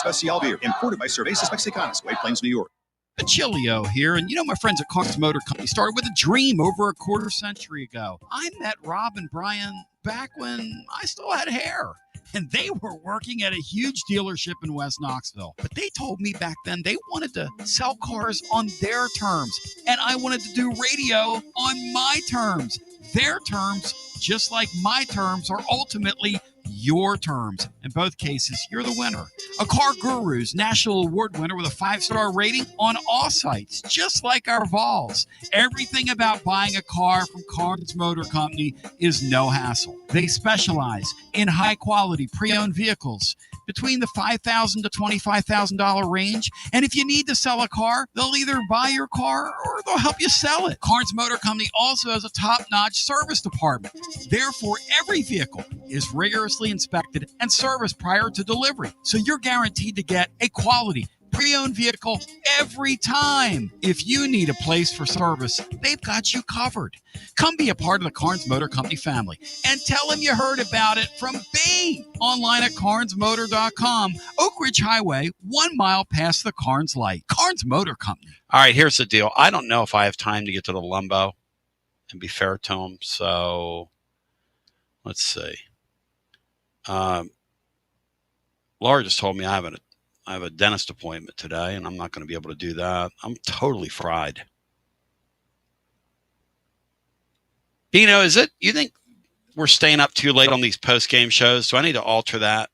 Especial Beer, imported by Cervezas Mexicanas, White Plains, New York. Chilio here, and my friends at Carnes Motor Company started with a dream over a quarter century ago. I met Rob and Brian back when I still had hair, and they were working at a huge dealership in West Knoxville. But they told me back then they wanted to sell cars on their terms, and I wanted to do radio on my terms. Their terms, just like my terms, are ultimately your terms. In both cases, you're the winner. A Car Guru's National Award winner with a 5-star rating on all sites, just like our Vols. Everything about buying a car from Carnes Motor Company is no hassle. They specialize in high-quality pre-owned vehicles between the $5,000 to $25,000 range. And if you need to sell a car, they'll either buy your car or they'll help you sell it. Carnes Motor Company also has a top-notch service department. Therefore, every vehicle is rigorously inspected and serviced prior to delivery. So you're guaranteed to get a quality pre-owned vehicle every time. If you need a place for service, they've got you covered. Come be a part of the Carnes Motor Company family and tell them you heard about it from me. Online at carnesmotor.com. Oak Ridge Highway, 1 mile past the Carnes light. Carnes Motor Company. All right, here's the deal. I don't know if I have time to get to the Lumbo and be fair to them. So let's see. Laura just told me I have a dentist appointment today, and I'm not going to be able to do that. I'm totally fried. Bino, you think we're staying up too late on these post-game shows? Do I need to alter that?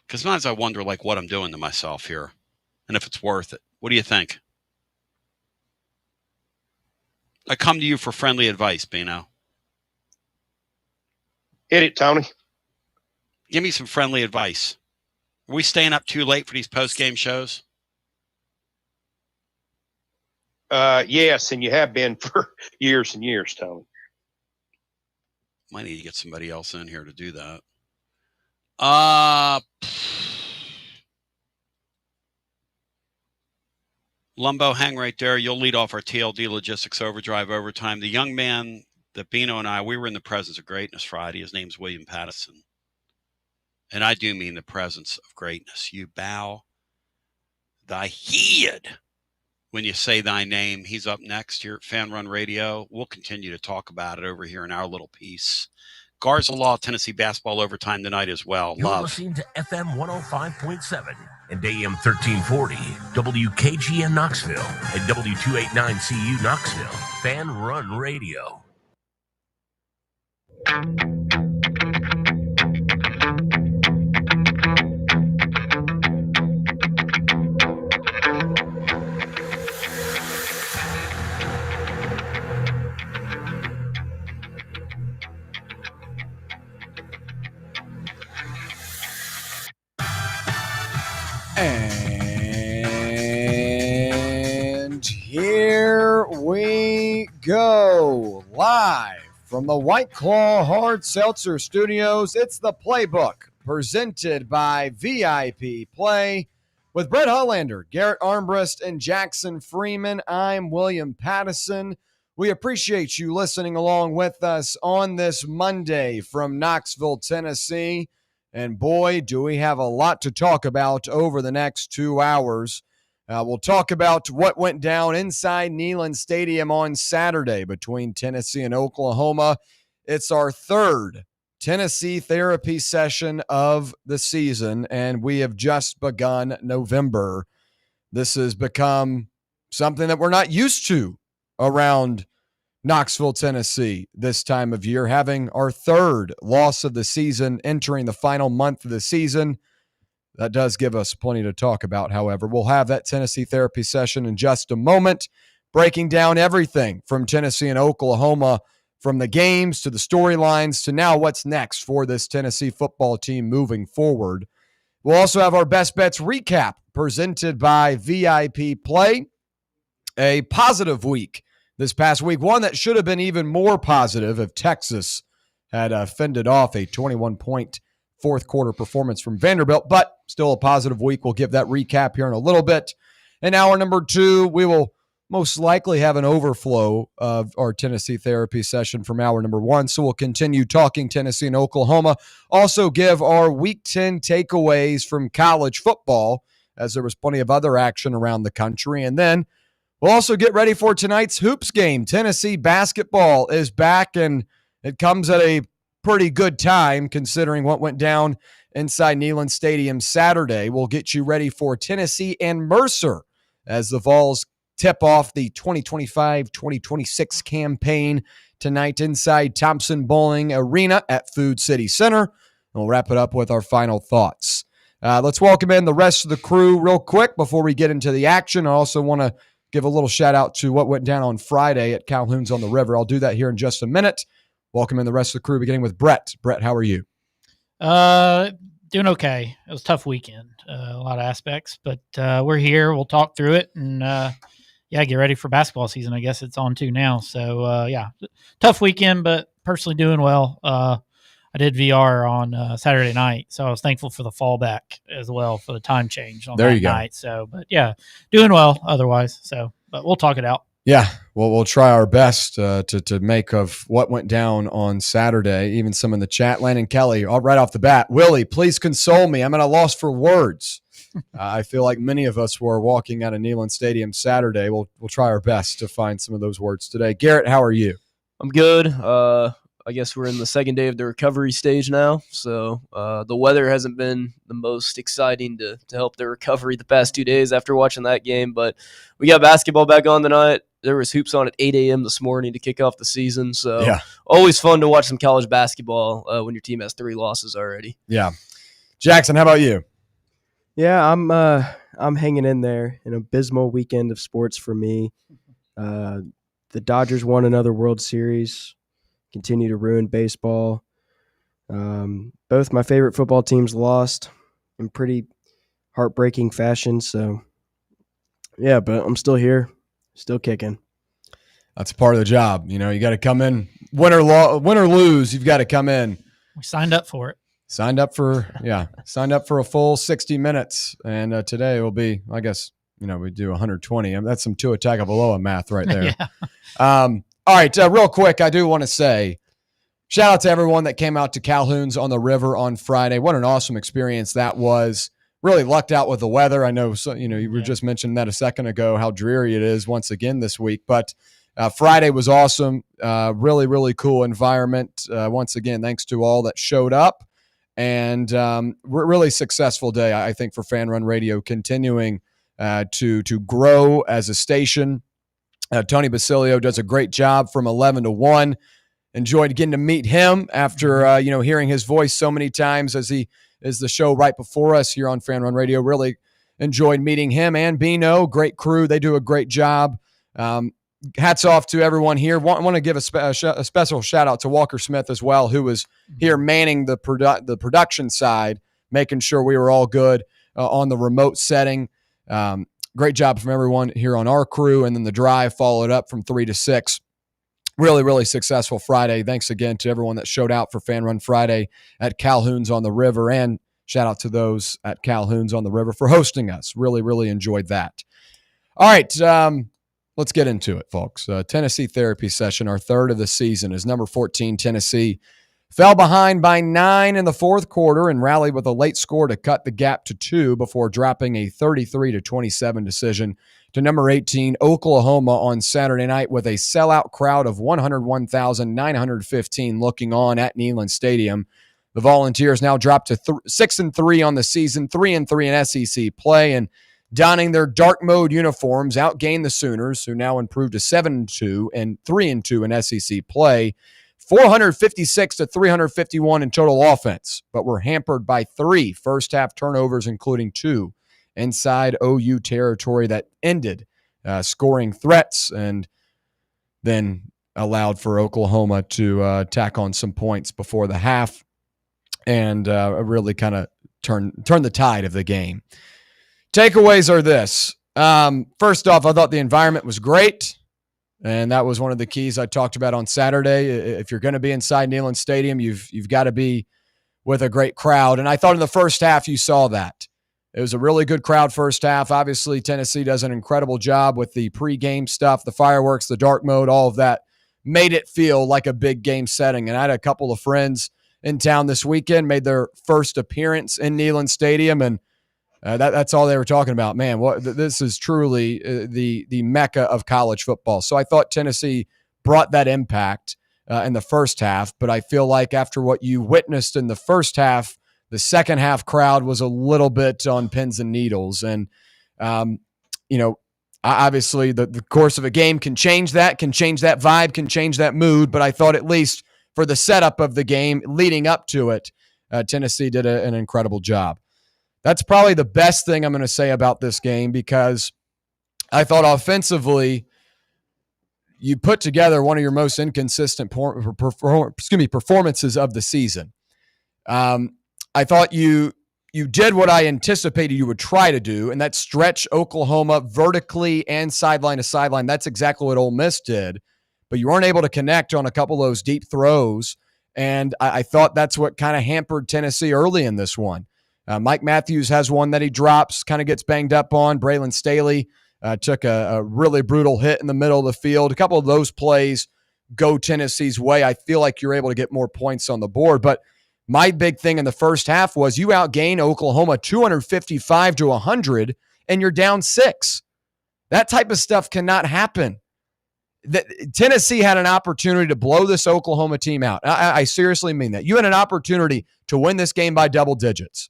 Because sometimes I wonder, what I'm doing to myself here and if it's worth it. What do you think? I come to you for friendly advice, Bino. Hit it, Tony. Give me some friendly advice. Are we staying up too late for these post-game shows? Yes, and you have been for years and years, Tony. Might need to get somebody else in here to do that. Lumbo, hang right there. You'll lead off our TLD Logistics Overdrive Overtime. The young man that Bino and I, we were in the presence of greatness Friday. His name's William Pattison. And I do mean the presence of greatness. You bow thy head when you say thy name. He's up next here at Fan Run Radio. We'll continue to talk about it over here in our little piece. Garza Law, Tennessee basketball overtime tonight as well. You're listening to FM 105.7 and AM 1340, WKGN Knoxville, and W289CU Knoxville. Fan Run Radio. And here we go, live from the White Claw Hard Seltzer Studios. It's the Playbook, presented by VIP Play. With Brett Hollander, Garrett Armbrust, and Jackson Freeman, I'm William Pattison. We appreciate you listening along with us on this Monday from Knoxville, Tennessee. And boy, do we have a lot to talk about over the next 2 hours. We'll talk about what went down inside Neyland Stadium on Saturday between Tennessee and Oklahoma. It's our third Tennessee therapy session of the season, and we have just begun November. This has become something that we're not used to around Knoxville, Tennessee this time of year, having our third loss of the season, entering the final month of the season. That does give us plenty to talk about, however. We'll have that Tennessee therapy session in just a moment, breaking down everything from Tennessee and Oklahoma, from the games to the storylines to now what's next for this Tennessee football team moving forward. We'll also have our Best Bets recap presented by VIP Play. A positive week this past week, one that should have been even more positive if Texas had fended off a 21-point fourth quarter performance from Vanderbilt, but still a positive week. We'll give that recap here in a little bit. In hour number 2, we will most likely have an overflow of our Tennessee therapy session from hour number 1. So we'll continue talking Tennessee and Oklahoma. Also give our Week 10 takeaways from college football, as there was plenty of other action around the country. And then we'll also get ready for tonight's hoops game. Tennessee basketball is back, and it comes at a pretty good time considering what went down inside Neyland Stadium Saturday. We'll get you ready for Tennessee and Mercer as the Vols tip off the 2025-2026 campaign tonight inside Thompson Bowling Arena at Food City Center. And we'll wrap it up with our final thoughts. Let's welcome in the rest of the crew real quick before we get into the action. I also want to give a little shout out to what went down on Friday at Calhoun's on the River. I'll do that here in just a minute. Welcome in the rest of the crew, beginning with Brett. Brett, how are you? Doing okay. It was a tough weekend, a lot of aspects, but we're here. We'll talk through it and get ready for basketball season. I guess it's on to now. So tough weekend, but personally doing well. I did VR on Saturday night, so I was thankful for the fallback as well for the time change on that night. So, but yeah, doing well otherwise. So, but we'll talk it out. Yeah, well, we'll try our best to make of what went down on Saturday. Even some in the chat. Landon Kelly, right off the bat. Willie, please console me. I'm at a loss for words. I feel like many of us were walking out of Neyland Stadium Saturday. We'll try our best to find some of those words today. Garrett, how are you? I'm good. I guess we're in the second day of the recovery stage now. So the weather hasn't been the most exciting to help the recovery the past 2 days after watching that game. But we got basketball back on tonight. There was hoops on at 8 a.m. this morning to kick off the season. So always fun to watch some college basketball when your team has 3 losses already. Yeah. Jackson, how about you? Yeah, I'm hanging in there. An abysmal weekend of sports for me. The Dodgers won another World Series. Continue to ruin baseball. Both my favorite football teams lost in pretty heartbreaking fashion. So, yeah, but I'm still here, still kicking. That's part of the job. You know, you got to come in, win or lose. You've got to come in. We signed up for it. Signed up for a full 60 minutes. And today will be, I guess, we do 120. That's some Tua Tagovailoa math right there. Yeah. All right, real quick, I do want to say shout out to everyone that came out to Calhoun's on the River on Friday. What an awesome experience that was. Really lucked out with the weather. I know, you were just mentioning that a second ago, how dreary it is once again this week. But Friday was awesome. Really, really cool environment. Once again, thanks to all that showed up. And really successful day, I think, for Fan Run Radio, continuing to grow as a station. Tony Basilio does a great job from 11 to 1. Enjoyed getting to meet him after hearing his voice so many times as he is the show right before us here on Fan Run Radio. Really enjoyed meeting him and Bino. Great crew. They do a great job. Hats off to everyone here. Want to give a special shout out to Walker Smith as well, who was here manning the production side, making sure we were all good on the remote setting. Great job from everyone here on our crew, and then the drive followed up from 3 to 6. Really, really successful Friday. Thanks again to everyone that showed out for Fan Run Friday at Calhoun's on the River, and shout out to those at Calhoun's on the River for hosting us. Really, really enjoyed that. All right, let's get into it, folks. Tennessee therapy session, our third of the season, is number 14, Tennessee. Fell behind by 9 in the fourth quarter and rallied with a late score to cut the gap to 2 before dropping a 33-27 decision to number 18, Oklahoma, on Saturday night with a sellout crowd of 101,915 looking on at Neyland Stadium. The Volunteers now dropped to 6-3 on the season, 3-3 in SEC play, and donning their dark mode uniforms outgained the Sooners, who now improved to 7-2 and 3-2 in SEC play. 456-351 in total offense, but were hampered by 3 first-half turnovers, including 2 inside OU territory that ended scoring threats and then allowed for Oklahoma to tack on some points before the half and really kind of turn the tide of the game. Takeaways are this. First off, I thought the environment was great. And that was one of the keys I talked about on Saturday. If you're going to be inside Neyland Stadium, you've got to be with a great crowd. And I thought in the first half you saw that. It was a really good crowd first half. Obviously, Tennessee does an incredible job with the pregame stuff, the fireworks, the dark mode, all of that made it feel like a big game setting. And I had a couple of friends in town this weekend, made their first appearance in Neyland Stadium, and that's all they were talking about. Man, this is truly the mecca of college football. So I thought Tennessee brought that impact in the first half, but I feel like after what you witnessed in the first half, the second half crowd was a little bit on pins and needles. And, obviously the course of a game can change that vibe, can change that mood. But I thought at least for the setup of the game leading up to it, Tennessee did an incredible job. That's probably the best thing I'm going to say about this game, because I thought offensively you put together one of your most inconsistent performances of the season. I thought you did what I anticipated you would try to do, and that's stretch Oklahoma vertically and sideline to sideline. That's exactly what Ole Miss did, but you weren't able to connect on a couple of those deep throws, and I thought that's what kind of hampered Tennessee early in this one. Mike Matthews has one that he drops, kind of gets banged up on. Braylon Staley took a really brutal hit in the middle of the field. A couple of those plays go Tennessee's way. I feel like you're able to get more points on the board, but my big thing in the first half was you outgain Oklahoma 255 to 100, and you're down 6. That type of stuff cannot happen. Tennessee had an opportunity to blow this Oklahoma team out. I seriously mean that. You had an opportunity to win this game by double digits,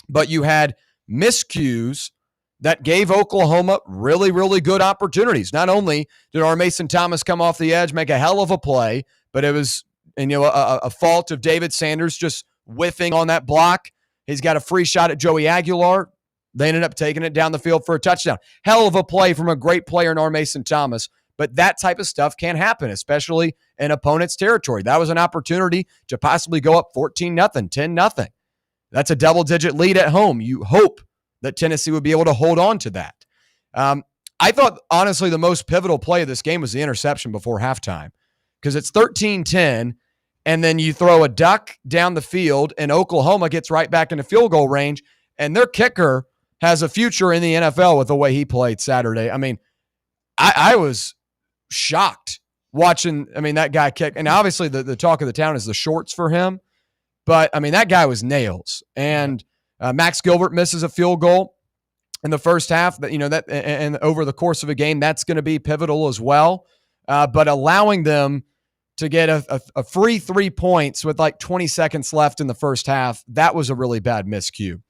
but you had miscues that gave Oklahoma really, really good opportunities. Not only did our Mason Thomas come off the edge, make a hell of a play, but it was a fault of David Sanders just whiffing on that block. He's got a free shot at Joey Aguilar. They ended up taking it down the field for a touchdown. Hell of a play from a great player in our Mason Thomas, but that type of stuff can't happen, especially in opponent's territory. That was an opportunity to possibly go up 14-0, 10-0. That's a double-digit lead at home. You hope that Tennessee would be able to hold on to that. I thought, honestly, the most pivotal play of this game was the interception before halftime, because it's 13-10, and then you throw a duck down the field, and Oklahoma gets right back into field goal range, and their kicker has a future in the NFL with the way he played Saturday. I mean, I was shocked watching, that guy kick. And obviously the talk of the town is the shorts for him. But, that guy was nails. And Max Gilbert misses a field goal in the first half. And over the course of a game, that's going to be pivotal as well. But allowing them to get a free 3 points with like 20 seconds left in the first half, that was a really bad miscue.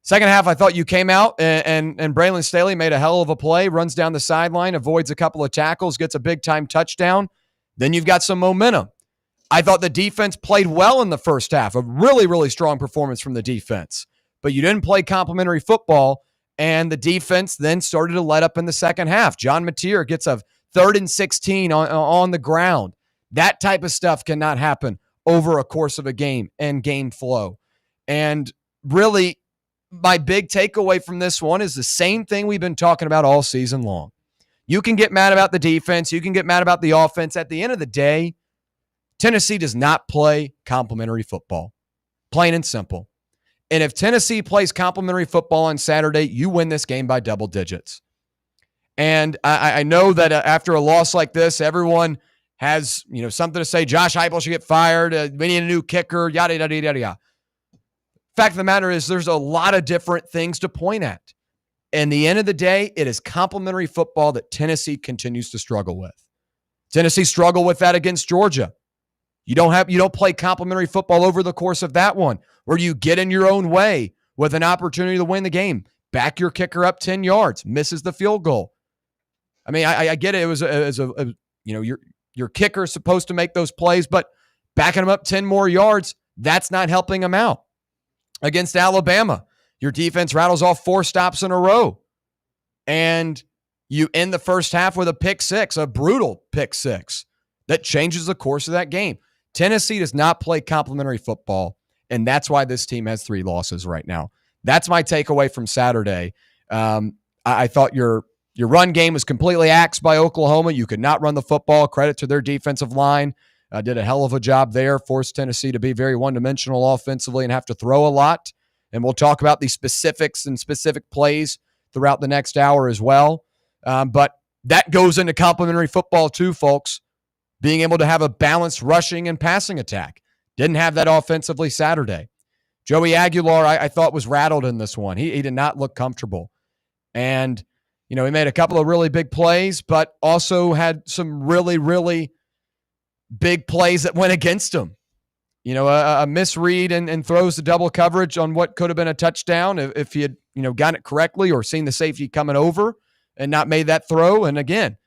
Second half, I thought you came out and Braylon Staley made a hell of a play, runs down the sideline, avoids a couple of tackles, gets a big-time touchdown. Then you've got some momentum. I thought the defense played well in the first half, a really, really strong performance from the defense. But you didn't play complimentary football, and the defense then started to let up in the second half. John Mateer gets a 3rd and 16 on the ground. That type of stuff cannot happen over a course of a game and game flow. And really, my big takeaway from this one is the same thing we've been talking about all season long. You can get mad about the defense. You can get mad about the offense. At the end of the day, Tennessee does not play complimentary football. Plain and simple. And if Tennessee plays complimentary football on Saturday, you win this game by double digits. And I know that after a loss like this, everyone has something to say. Josh Heupel should get fired. We need a new kicker, yada, yada, yada, yada. Fact of the matter is there's a lot of different things to point at. And the end of the day, it is complimentary football that Tennessee continues to struggle with. Tennessee struggled with that against Georgia. You don't play complimentary football over the course of that one, where you get in your own way with an opportunity to win the game. Back your kicker up 10 yards, misses the field goal. I get it. It was your kicker is supposed to make those plays, but backing them up 10 more yards, that's not helping them out. Against Alabama, your defense rattles off 4 stops in a row, and you end the first half with a pick six, a brutal pick six that changes the course of that game. Tennessee does not play complimentary football, and that's why this team has 3 losses right now. That's my takeaway from Saturday. I thought your run game was completely axed by Oklahoma. You could not run the football. Credit to their defensive line. Did a hell of a job there. Forced Tennessee to be very one-dimensional offensively and have to throw a lot. And we'll talk about the specifics and specific plays throughout the next hour as well. But that goes into complementary football too, folks. Being able to have a balanced rushing and passing attack. Didn't have that offensively Saturday. Joey Aguilar, I thought, was rattled in this one. He did not look comfortable. And, he made a couple of really big plays, but also had some really, really big plays that went against him. A misread and throws the double coverage on what could have been a touchdown if he had, gotten it correctly or seen the safety coming over and not made that throw. And again,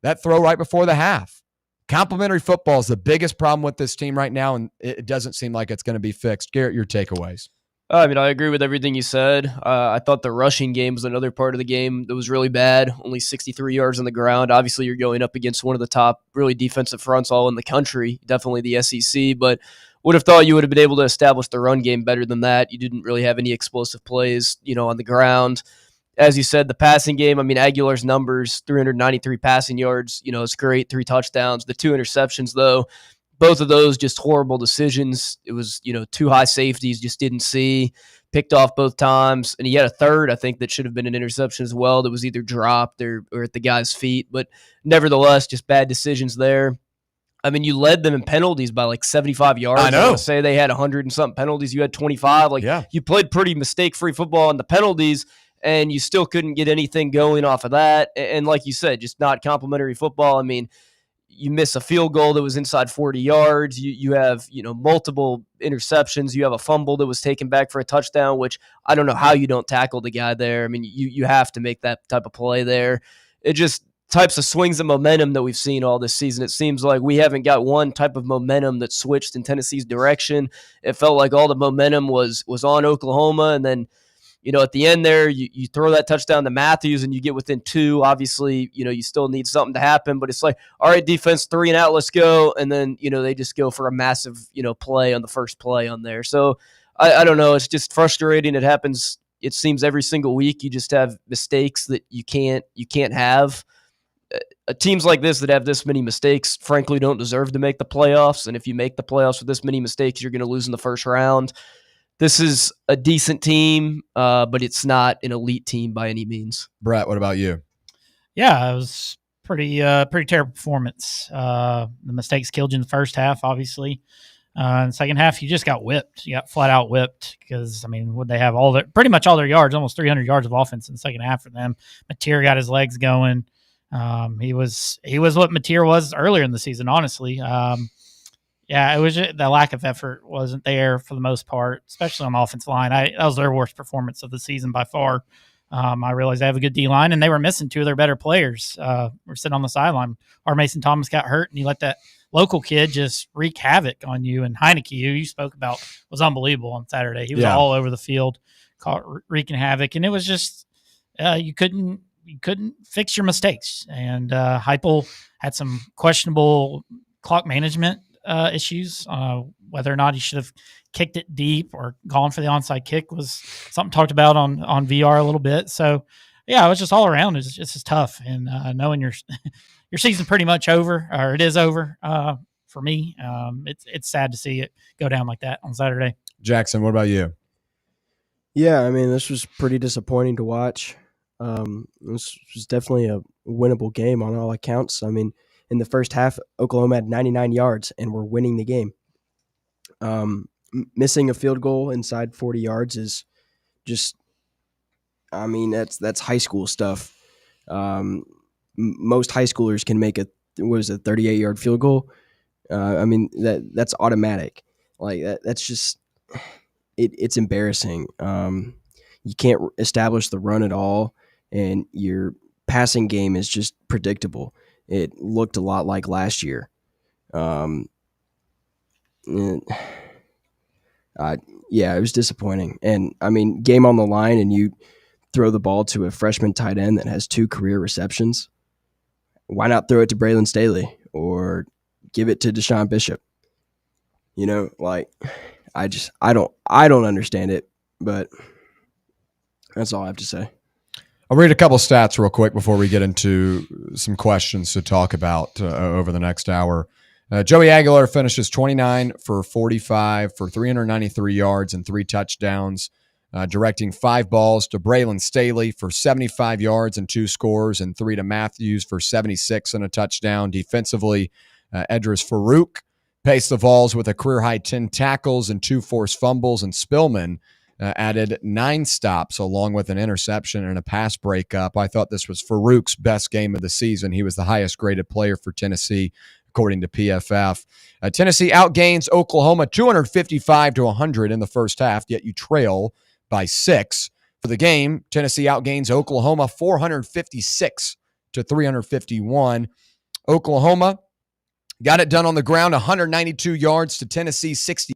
that throw right before the half. Complementary football is the biggest problem with this team right now, and it doesn't seem like it's going to be fixed. Garrett, your takeaways. I agree with everything you said. I thought the rushing game was another part of the game that was really bad. Only 63 yards on the ground. Obviously, you're going up against one of the top really defensive fronts all in the country, definitely the SEC, but would have thought you would have been able to establish the run game better than that. You didn't really have any explosive plays, on the ground. As you said, the passing game, Aguilar's numbers, 393 passing yards, it's great, 3 touchdowns. The 2 interceptions, though, both of those just horrible decisions. It was, 2 high safeties, just didn't see, picked off both times. And he had a third, I think, that should have been an interception as well that was either dropped or at the guy's feet. But nevertheless, just bad decisions there. You led them in penalties by like 75 yards. I know. I want to say they had 100 and something penalties. You had 25. You played pretty mistake-free football on the penalties, and you still couldn't get anything going off of that. And like you said, just not complimentary football. You miss a field goal that was inside 40 yards. You have, multiple interceptions. You have a fumble that was taken back for a touchdown, which I don't know how you don't tackle the guy there. You have to make that type of play there. It just types of swings of momentum that we've seen all this season. It seems like we haven't got one type of momentum that switched in Tennessee's direction. It felt like all the momentum was on Oklahoma, and then at the end there, you throw that touchdown to Matthews and you get within 2. Obviously, you still need something to happen, but it's like, all right, defense, 3 and out, let's go. And then, they just go for a massive, play on the first play on there. So I don't know. It's just frustrating. It happens, it seems, every single week. You just have mistakes that you can't have. Teams like this that have this many mistakes, frankly, don't deserve to make the playoffs. And if you make the playoffs with this many mistakes, you're going to lose in the first round. This is a decent team, but it's not an elite team by any means. Brett, what about you? Yeah, it was pretty terrible performance. The mistakes killed you in the first half, obviously. In the second half, you just got whipped. You got flat out whipped because, would they have pretty much all their yards, almost 300 yards of offense in the second half for them. Mateer got his legs going. He was what Mateer was earlier in the season, honestly. Yeah, it was just, the lack of effort wasn't there for the most part, especially on the offensive line. That was their worst performance of the season by far. I realized they have a good D-line, and they were missing 2 of their better players. Were sitting on the sideline. Our Mason Thomas got hurt, and you let that local kid just wreak havoc on you. And Heineke, who you spoke about, was unbelievable on Saturday. He was all over the field, wreaking havoc, and it was just you couldn't fix your mistakes. And Heupel had some questionable clock management issues. Whether or not he should have kicked it deep or gone for the onside kick was something talked about on VR a little bit. So yeah, it was just all around. It's just tough. And knowing your season's pretty much over, or it is over for me. It's sad to see it go down like that on Saturday. Jackson, what about you? Yeah, this was pretty disappointing to watch. This was definitely a winnable game on all accounts. In the first half, Oklahoma had 99 yards and were winning the game. Missing a field goal inside 40 yards is just, that's high school stuff. Most high schoolers can make a 38-yard field goal. That's automatic. That's just, it's embarrassing. You can't establish the run at all, and your passing game is just predictable. It looked a lot like last year. It was disappointing. And, game on the line, and you throw the ball to a freshman tight end that has 2 career receptions. Why not throw it to Braylon Staley or give it to Deshaun Bishop? I don't understand it, but that's all I have to say. I'll read a couple stats real quick before we get into some questions to talk about over the next hour. Joey Aguilar finishes 29 for 45 for 393 yards and 3 touchdowns. directing 5 balls to Braylon Staley for 75 yards and 2 scores, and 3 to Matthews for 76 and a touchdown. Defensively, Edris Farouk paced the Vols with a career-high 10 tackles and 2 forced fumbles, and Spillman added 9 stops along with an interception and a pass breakup. I thought this was Farouk's best game of the season. He was the highest-graded player for Tennessee, according to PFF. Tennessee outgains Oklahoma 255-100 in the first half, yet you trail by 6. For the game, Tennessee outgains Oklahoma 456-351. Oklahoma got it done on the ground, 192 yards to Tennessee 60.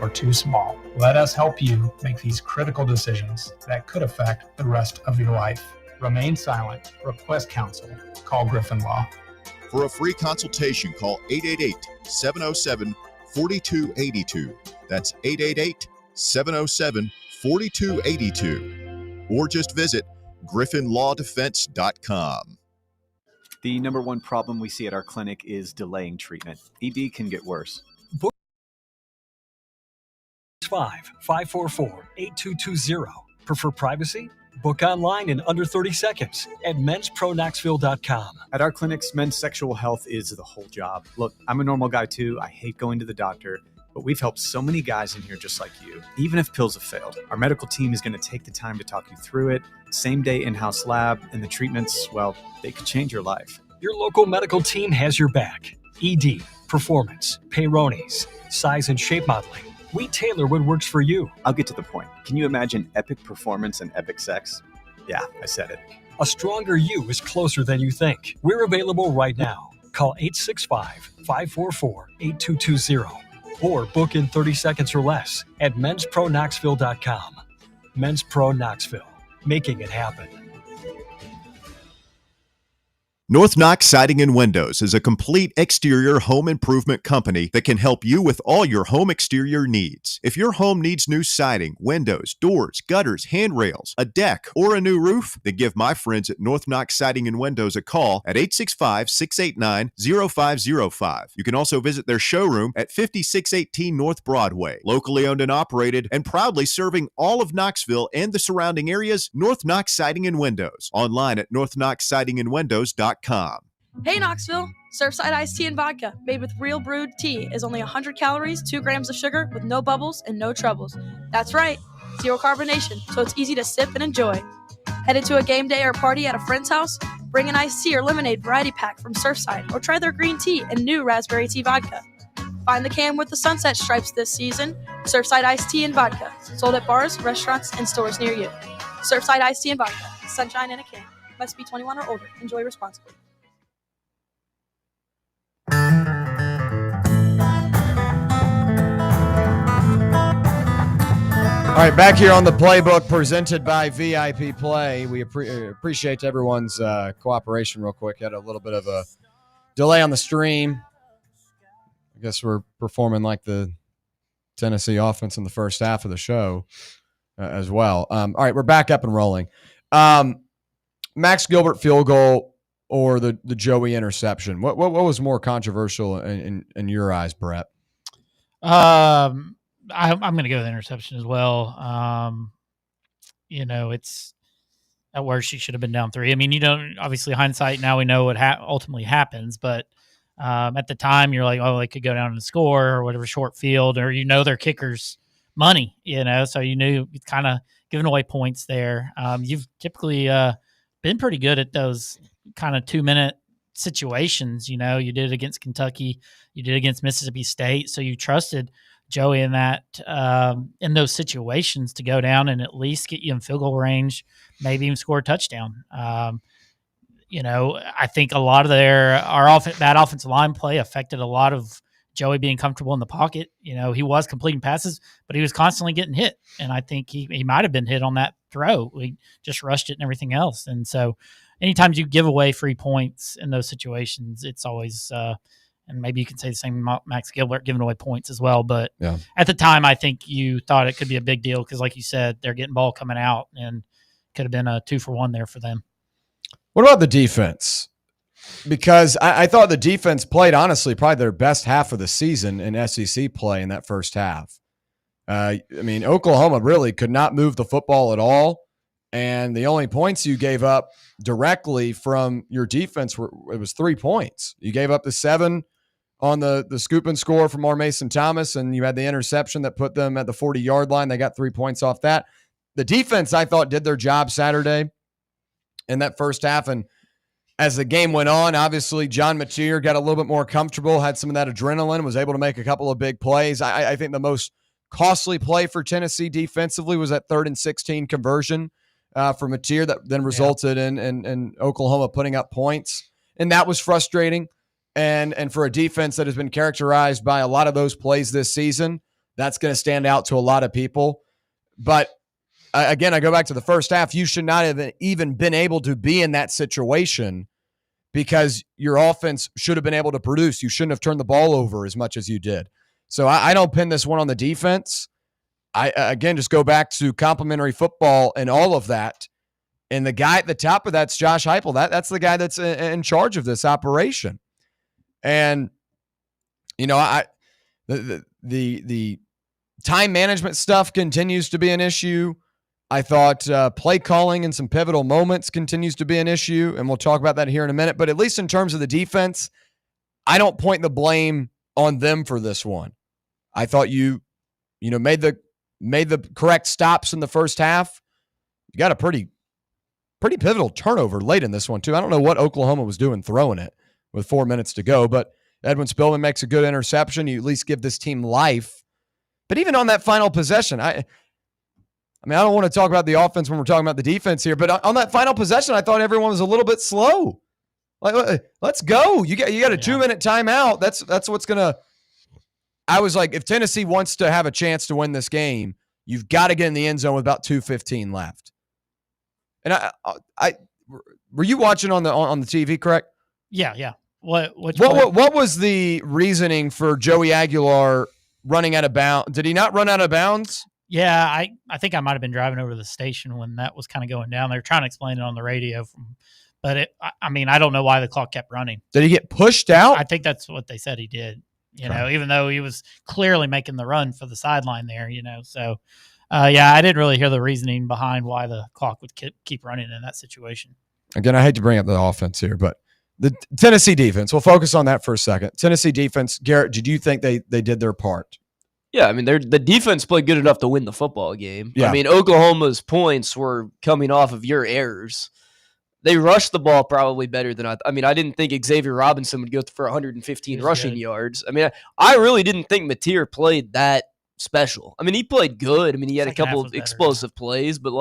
or too small. Let us help you make these critical decisions that could affect the rest of your life. Remain silent. Request counsel. Call Griffin Law. For a free consultation, call 888-707-4282. That's 888-707-4282. Or just visit griffinlawdefense.com. The number one problem we see at our clinic is delaying treatment. ED can get worse. 544-8220. Prefer privacy? Book online in under 30 seconds at men'sproKnoxville.com. At our clinics, men's sexual health is the whole job. Look, I'm a normal guy too. I hate going to the doctor, but we've helped so many guys in here just like you. Even if pills have failed, our medical team is going to take the time to talk you through it. Same day in-house lab, and the treatments, well, they could change your life. Your local medical team has your back. ED, performance, Peyronie's, size and shape modeling. We tailor what works for you. I'll get to the point. Can you imagine epic performance and epic sex? Yeah, I said it. A stronger you is closer than you think. We're available right now. Call 865-544-8220 or book in 30 seconds or less at men'sproKnoxville.com. Men's Pro Knoxville, making it happen. North Knox Siding and Windows is a complete exterior home improvement company that can help you with all your home exterior needs. If your home needs new siding, windows, doors, gutters, handrails, a deck, or a new roof, then give my friends at North Knox Siding and Windows a call at 865-689-0505. You can also visit their showroom at 5618 North Broadway. Locally owned and operated and proudly serving all of Knoxville and the surrounding areas, North Knox Siding and Windows. Online at northknoxsidingandwindows.com. Hey Knoxville! Surfside iced tea and vodka, made with real brewed tea, is only 100 calories, 2 grams of sugar, with no bubbles and no troubles. That's right, zero carbonation, so it's easy to sip and enjoy. Headed to a game day or party at a friend's house? Bring an iced tea or lemonade variety pack from Surfside, or try their green tea and new raspberry tea vodka. Find the can with the sunset stripes this season. Surfside iced tea and vodka, sold at bars, restaurants, and stores near you. Surfside iced tea and vodka, sunshine in a can. Must be 21 or older. Enjoy responsibly. All right, back here on the Playbook presented by VIP Play. We appreciate everyone's cooperation real quick. Had a little bit of a delay on the stream. I guess we're performing like the Tennessee offense in the first half of the show as well. All right, we're back up and rolling. Max Gilbert field goal or the Joey interception? What was more controversial in your eyes, Brett? I'm going to go with interception as well. It's at worst she should have been down 3. I mean, you don't obviously hindsight now we know what ultimately happens, but at the time you're like, oh, they could go down and score or whatever, short field, or their kicker's money, so you knew kind of giving away points there. You've typically been pretty good at those kind of 2-minute situations. You did it against Kentucky, you did it against Mississippi State, so you trusted Joey in that in those situations to go down and at least get you in field goal range, maybe even score a touchdown. I think a lot of our bad offensive line play affected a lot of Joey being comfortable in the pocket. He was completing passes, but he was constantly getting hit, and I think he might have been hit on that throw. We just rushed it and everything else, and so anytime you give away free points in those situations, it's always and maybe you can say the same Max Gilbert giving away points as well. But at the time, I think you thought it could be a big deal because, like you said, they're getting ball coming out and could have been a 2-for-1 there for them. What about the defense? Because I thought the defense played, honestly, probably their best half of the season in SEC play in that first half. Oklahoma really could not move the football at all. And the only points you gave up directly from your defense it was 3 points. You gave up the 7 on the scoop and score from Mason Thomas, and you had the interception that put them at the 40-yard line. They got 3 points off that. The defense, I thought, did their job Saturday in that first half. And as the game went on, obviously John Mateer got a little bit more comfortable, had some of that adrenaline, was able to make a couple of big plays. I think the most costly play for Tennessee defensively was that 3rd and 16 conversion for Mateer that then resulted in Oklahoma putting up points. And that was frustrating. And for a defense that has been characterized by a lot of those plays this season, That's going to stand out to a lot of people. But again, I go back to the first half. You should not have even been able to be in that situation because your offense should have been able to produce. You shouldn't have turned the ball over as much as you did. So I don't pin this one on the defense. I again just go back to complimentary football and all of that. And the guy at the top of that's Josh Heupel. That's the guy that's in charge of this operation. And the time management stuff continues to be an issue. I thought play calling in some pivotal moments continues to be an issue, and we'll talk about that here in a minute. But at least in terms of the defense, I don't point the blame on them for this one. I thought you made the correct stops in the first half. You got a pretty pivotal turnover late in this one too. I don't know what Oklahoma was doing throwing it with 4 minutes to go, but Edwin Spillman makes a good interception. You at least give this team life. But even on that final possession, I don't want to talk about the offense when we're talking about the defense here, but on that final possession, I thought everyone was a little bit slow. Like, let's go. You got a 2-minute timeout. That's what's gonna. I was like, if Tennessee wants to have a chance to win this game, you've got to get in the end zone with about 2:15 left. And I were you watching on the TV, correct? Yeah. What was the reasoning for Joey Aguilar running out of bounds? Did he not run out of bounds? Yeah, I think I might have been driving over to the station when that was kind of going down. They were trying to explain it on the radio, but I don't know why the clock kept running. Did he get pushed out? I think that's what they said he did. Even though he was clearly making the run for the sideline there. So I didn't really hear the reasoning behind why the clock would keep running in that situation. Again, I hate to bring up the offense here, but the Tennessee defense. We'll focus on that for a second. Tennessee defense, Garrett. Did you think they did their part? Yeah, I mean, the defense played good enough to win the football game. Yeah. I mean, Oklahoma's points were coming off of your errors. They rushed the ball probably better than I didn't think Xavier Robinson would go for 115 rushing yards. I mean, I really didn't think Mateer played that special. I mean, he played good. I mean, he had a couple of explosive plays, but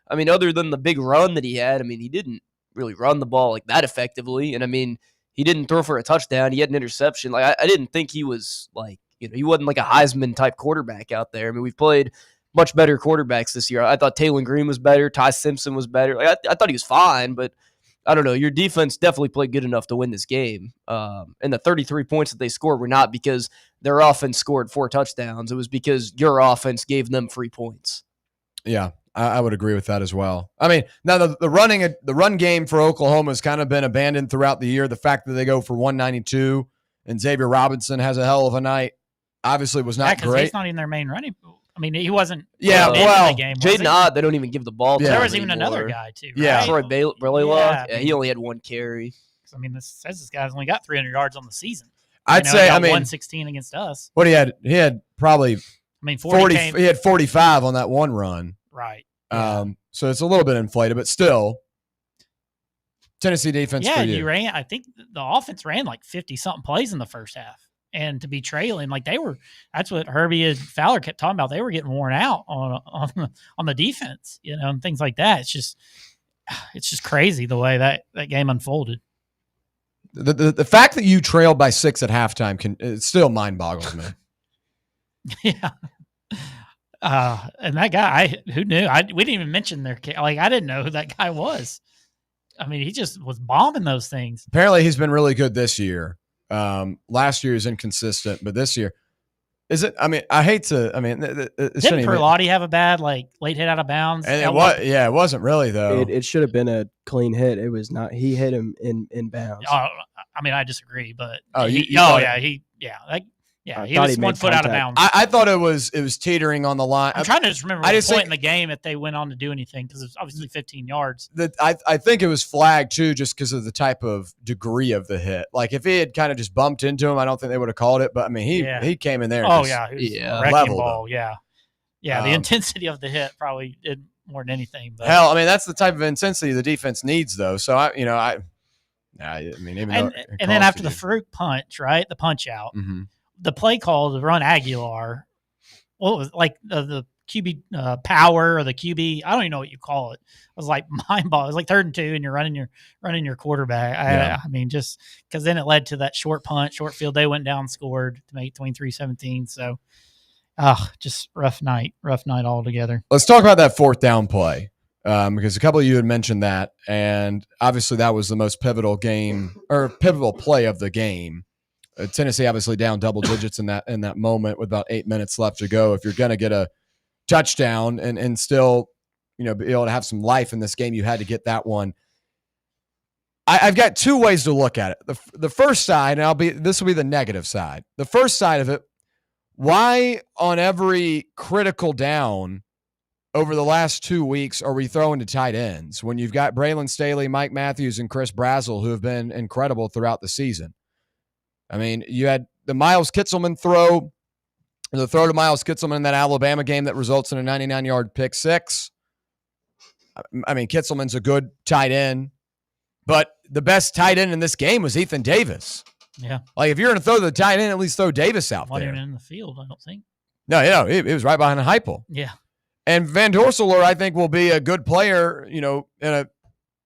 other than the big run that he had, he didn't really run the ball like that effectively. And he didn't throw for a touchdown. He had an interception. I didn't think he was he wasn't like a Heisman type quarterback out there. I mean, we've played much better quarterbacks this year. I thought Taylor Green was better. Ty Simpson was better. I thought he was fine, but I don't know. Your defense definitely played good enough to win this game. And the 33 points that they scored were not because their offense scored 4 touchdowns. It was because your offense gave them 3 points. Yeah, I would agree with that as well. I mean, now the run game for Oklahoma has kind of been abandoned throughout the year. The fact that they go for 192 and Xavier Robinson has a hell of a night obviously was not great. He's not even their main running. I mean, he wasn't. Yeah, the game, Jaden Ott, they don't even give the ball to. There him was even anymore. another guy too. Right? Yeah, Troy Blaylock. Yeah, he only had 1 carry. I mean, this says this guy's only got 300 yards on the season. I'd say, 116 against us. What he had probably. 40. He had 45 on that one run. Right. So it's a little bit inflated, but still, Tennessee defense. Yeah, for you. you ran. I think the offense ran like 50 something plays in the first half. And to be trailing, that's what Herbie and Fowler kept talking about. They were getting worn out on the defense, and things like that. It's just crazy the way that game unfolded. The fact that you trailed by 6 at halftime it still mind boggles me. Yeah. And that guy, who knew? We didn't even mention their I didn't know who that guy was. I mean, he just was bombing those things. Apparently, he's been really good this year. Last year is inconsistent, but this year is it? I mean, I hate to. I mean, didn't Perlotti have a bad late hit out of bounds? And it wasn't really though. It should have been a clean hit. It was not. He hit him in bounds. I mean, I disagree, but he was 1 foot out of bounds. I thought it was teetering on the line. I'm trying to just remember the point in the game if they went on to do anything because it's obviously 15 yards. I think it was flagged too, just because of the type of degree of the hit. Like if he had kind of just bumped into him, I don't think they would have called it. But I mean, he came in there. Oh yeah, he was wrecking ball. Him. Yeah. The intensity of the hit probably did more than anything. But hell, I mean, that's the type of intensity the defense needs, though. So even and then after the Farouk punch, right, the punch out. Mm-hmm. The play call to run Aguilar, what was the QB power or the QB? I don't even know what you call it. It was like mind ball. It was like 3rd and 2, and you're running your quarterback. I mean, just because then it led to that short punt, short field. They went down, scored to make 23-17. So Just rough night altogether. Let's talk about that fourth down play because a couple of you had mentioned that, and obviously that was the most pivotal play of the game. Tennessee obviously down double digits in that moment with about 8 minutes left to go. If you're going to get a touchdown and still, be able to have some life in this game, you had to get that one. I've got two ways to look at it. The first side, and this will be the negative side. The first side of it, why on every critical down over the last 2 weeks are we throwing to tight ends when you've got Braylon Staley, Mike Matthews, and Chris Brazzell who have been incredible throughout the season? I mean, you had the Miles Kitselman throw to Miles Kitselman in that Alabama game that results in a 99-yard pick six. I mean, Kitselman's a good tight end, but the best tight end in this game was Ethan Davis. Yeah. Like, if you're going to throw the tight end, at least throw Davis out Wasn't there. even in the field, I don't think. No, it was right behind Heupel. Yeah. And Van Dorselaar, I think, will be a good player,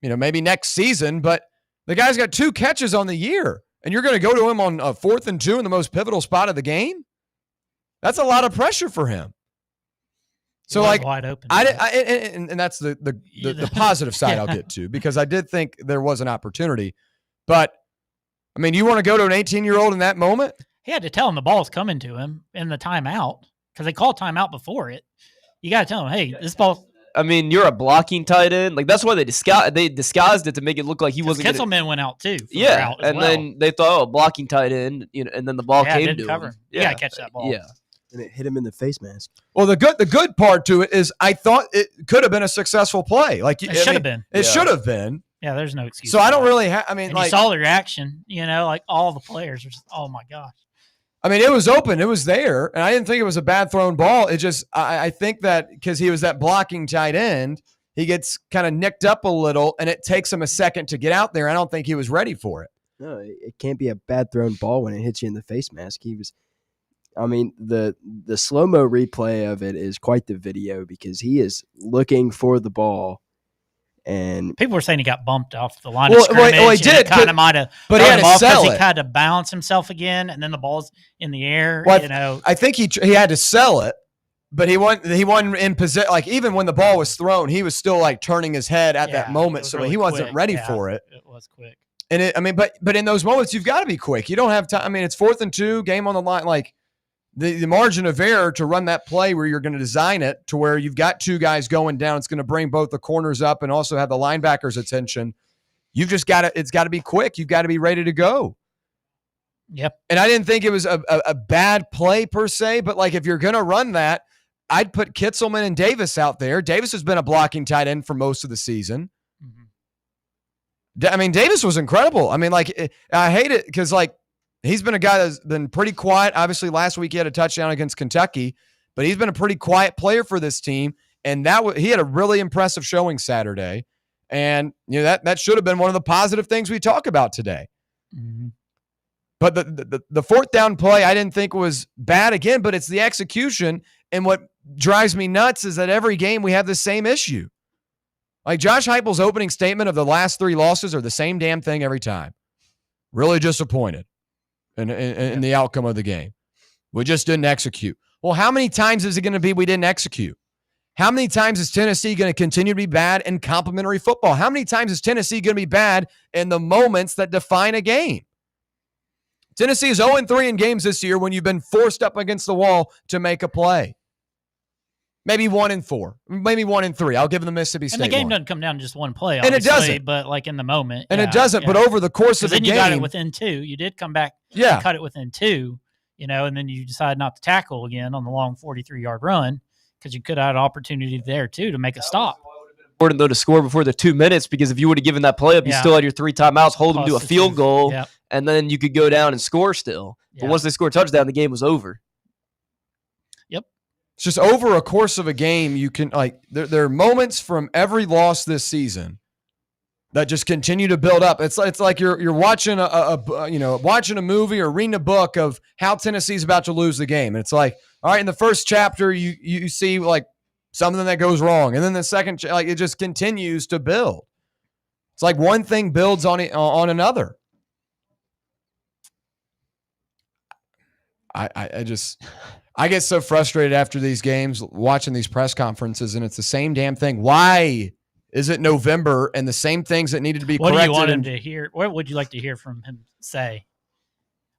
maybe next season, but the guy's got 2 catches on the year, and you're going to go to him on a 4th and 2 in the most pivotal spot of the game? That's a lot of pressure for him. So, wide open. And that's the positive side I'll get to, because I did think there was an opportunity. But, I mean, you want to go to an 18-year-old in that moment? He had to tell him the ball's coming to him in the timeout because they called timeout before it. You got to tell him, hey, this ball. I mean, you're a blocking tight end. Like, that's why they disguised it to make it look like he wasn't. Kitselman went out too. Yeah, and then they thought, blocking tight end, and then the ball came to cover him. You got to catch that ball. Yeah. And it hit him in the face mask. Well, the good part to it is I thought it could have been a successful play. Like, it should have been. It should have been. Yeah, there's no excuse. So I don't really have. I mean, and you saw the reaction. Like all the players were just, oh my gosh. I mean, it was open. It was there, and I didn't think it was a bad thrown ball. It just, I think that because he was that blocking tight end, he gets kind of nicked up a little, and it takes him a second to get out there. I don't think he was ready for it. No, it can't be a bad thrown ball when it hits you in the face mask. I mean, the slow-mo replay of it is quite the video because he is looking for the ball. And people were saying he got bumped off the line of scrimmage. Well, he did. Kind of might have. But he had to sell it. He had to balance himself again, and then the ball's in the air. Well, I think he had to sell it, but he wasn't in position. Like, even when the ball was thrown, he was still like turning his head at that moment, so really he wasn't ready for it. It was quick. And but in those moments, you've got to be quick. You don't have time. I mean, it's 4th and 2, game on the line. Like, the margin of error to run that play where you're going to design it to where you've got 2 guys going down. It's going to bring both the corners up and also have the linebackers' attention. You've just got to, it's got to be quick. You've got to be ready to go. Yep. And I didn't think it was a bad play per se, but like, if you're going to run that, I'd put Kitselman and Davis out there. Davis has been a blocking tight end for most of the season. Mm-hmm. I mean, Davis was incredible. I mean, like, I hate it because, like, he's been a guy that's been pretty quiet. Obviously, last week he had a touchdown against Kentucky, but he's been a pretty quiet player for this team. And he had a really impressive showing Saturday. And that should have been one of the positive things we talk about today. Mm-hmm. But the 4th down play I didn't think was bad again, but it's the execution. And what drives me nuts is that every game we have the same issue. Like, Josh Heupel's opening statement of the last 3 losses are the same damn thing every time. Really disappointed in the outcome of the game. We just didn't execute. Well, how many times is it going to be we didn't execute? How many times is Tennessee going to continue to be bad in complimentary football? How many times is Tennessee going to be bad in the moments that define a game? Tennessee is 0-3 in games this year when you've been forced up against the wall to make a play. Maybe 1-4, maybe 1-3. I'll give them the Mississippi State. And the game one. doesn't come down to just one play, and it doesn't. But like in the moment, and it doesn't. But over the course of the game, then you got it within 2. You did come back, and cut it within 2. And then you decide not to tackle again on the long 43-yard run because you could have had an opportunity there too to make a stop. Important though to score before the 2 minutes, because if you would have given that play up, you still had your 3 timeouts, hold them to a field goal, and then you could go down and score still. But once they score a touchdown, the game was over. Yep. It's just over a course of a game. You can there are moments from every loss this season that just continue to build up. It's like you're watching watching a movie or reading a book of how Tennessee's about to lose the game. And it's like, all right, in the first chapter, you see like something that goes wrong, and then the second, like, it just continues to build. It's like one thing builds on another. I get so frustrated after these games watching these press conferences, and it's the same damn thing. Why is it November and the same things that needed to be corrected? What do you want him to hear? What would you like to hear from him say?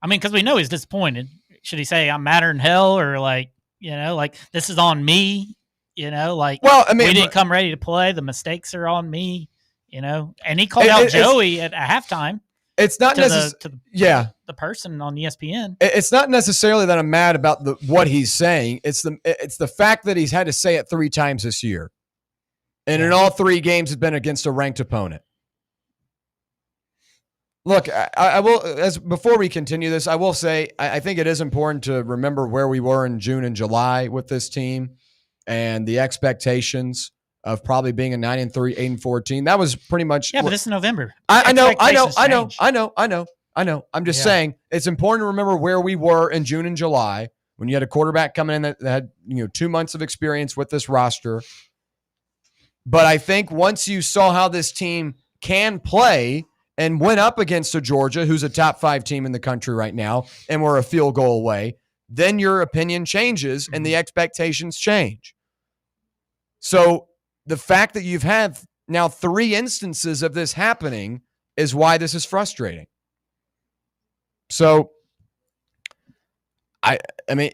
I mean, because we know he's disappointed. Should he say, I'm madder than hell, or like, this is on me, well, I mean, we didn't come ready to play. The mistakes are on me, and he called out Joey at halftime. It's not necessarily, the person on ESPN. It's not necessarily that I'm mad about what he's saying. It's the fact that he's had to say it 3 times this year. And in all 3 games, it's been against a ranked opponent. Look, I will, before we continue this, I will say I think it is important to remember where we were in June and July with this team and the expectations of probably being a 9-3, 8-4 team. That was pretty much. Yeah, but this is November. I know. I'm just saying it's important to remember where we were in June and July when you had a quarterback coming in that had 2 months of experience with this roster. But I think once you saw how this team can play and went up against a Georgia, who's a top 5 team in the country right now, and we're a field goal away, then your opinion changes and the expectations change. So the fact that you've had now 3 instances of this happening is why this is frustrating. So, I mean,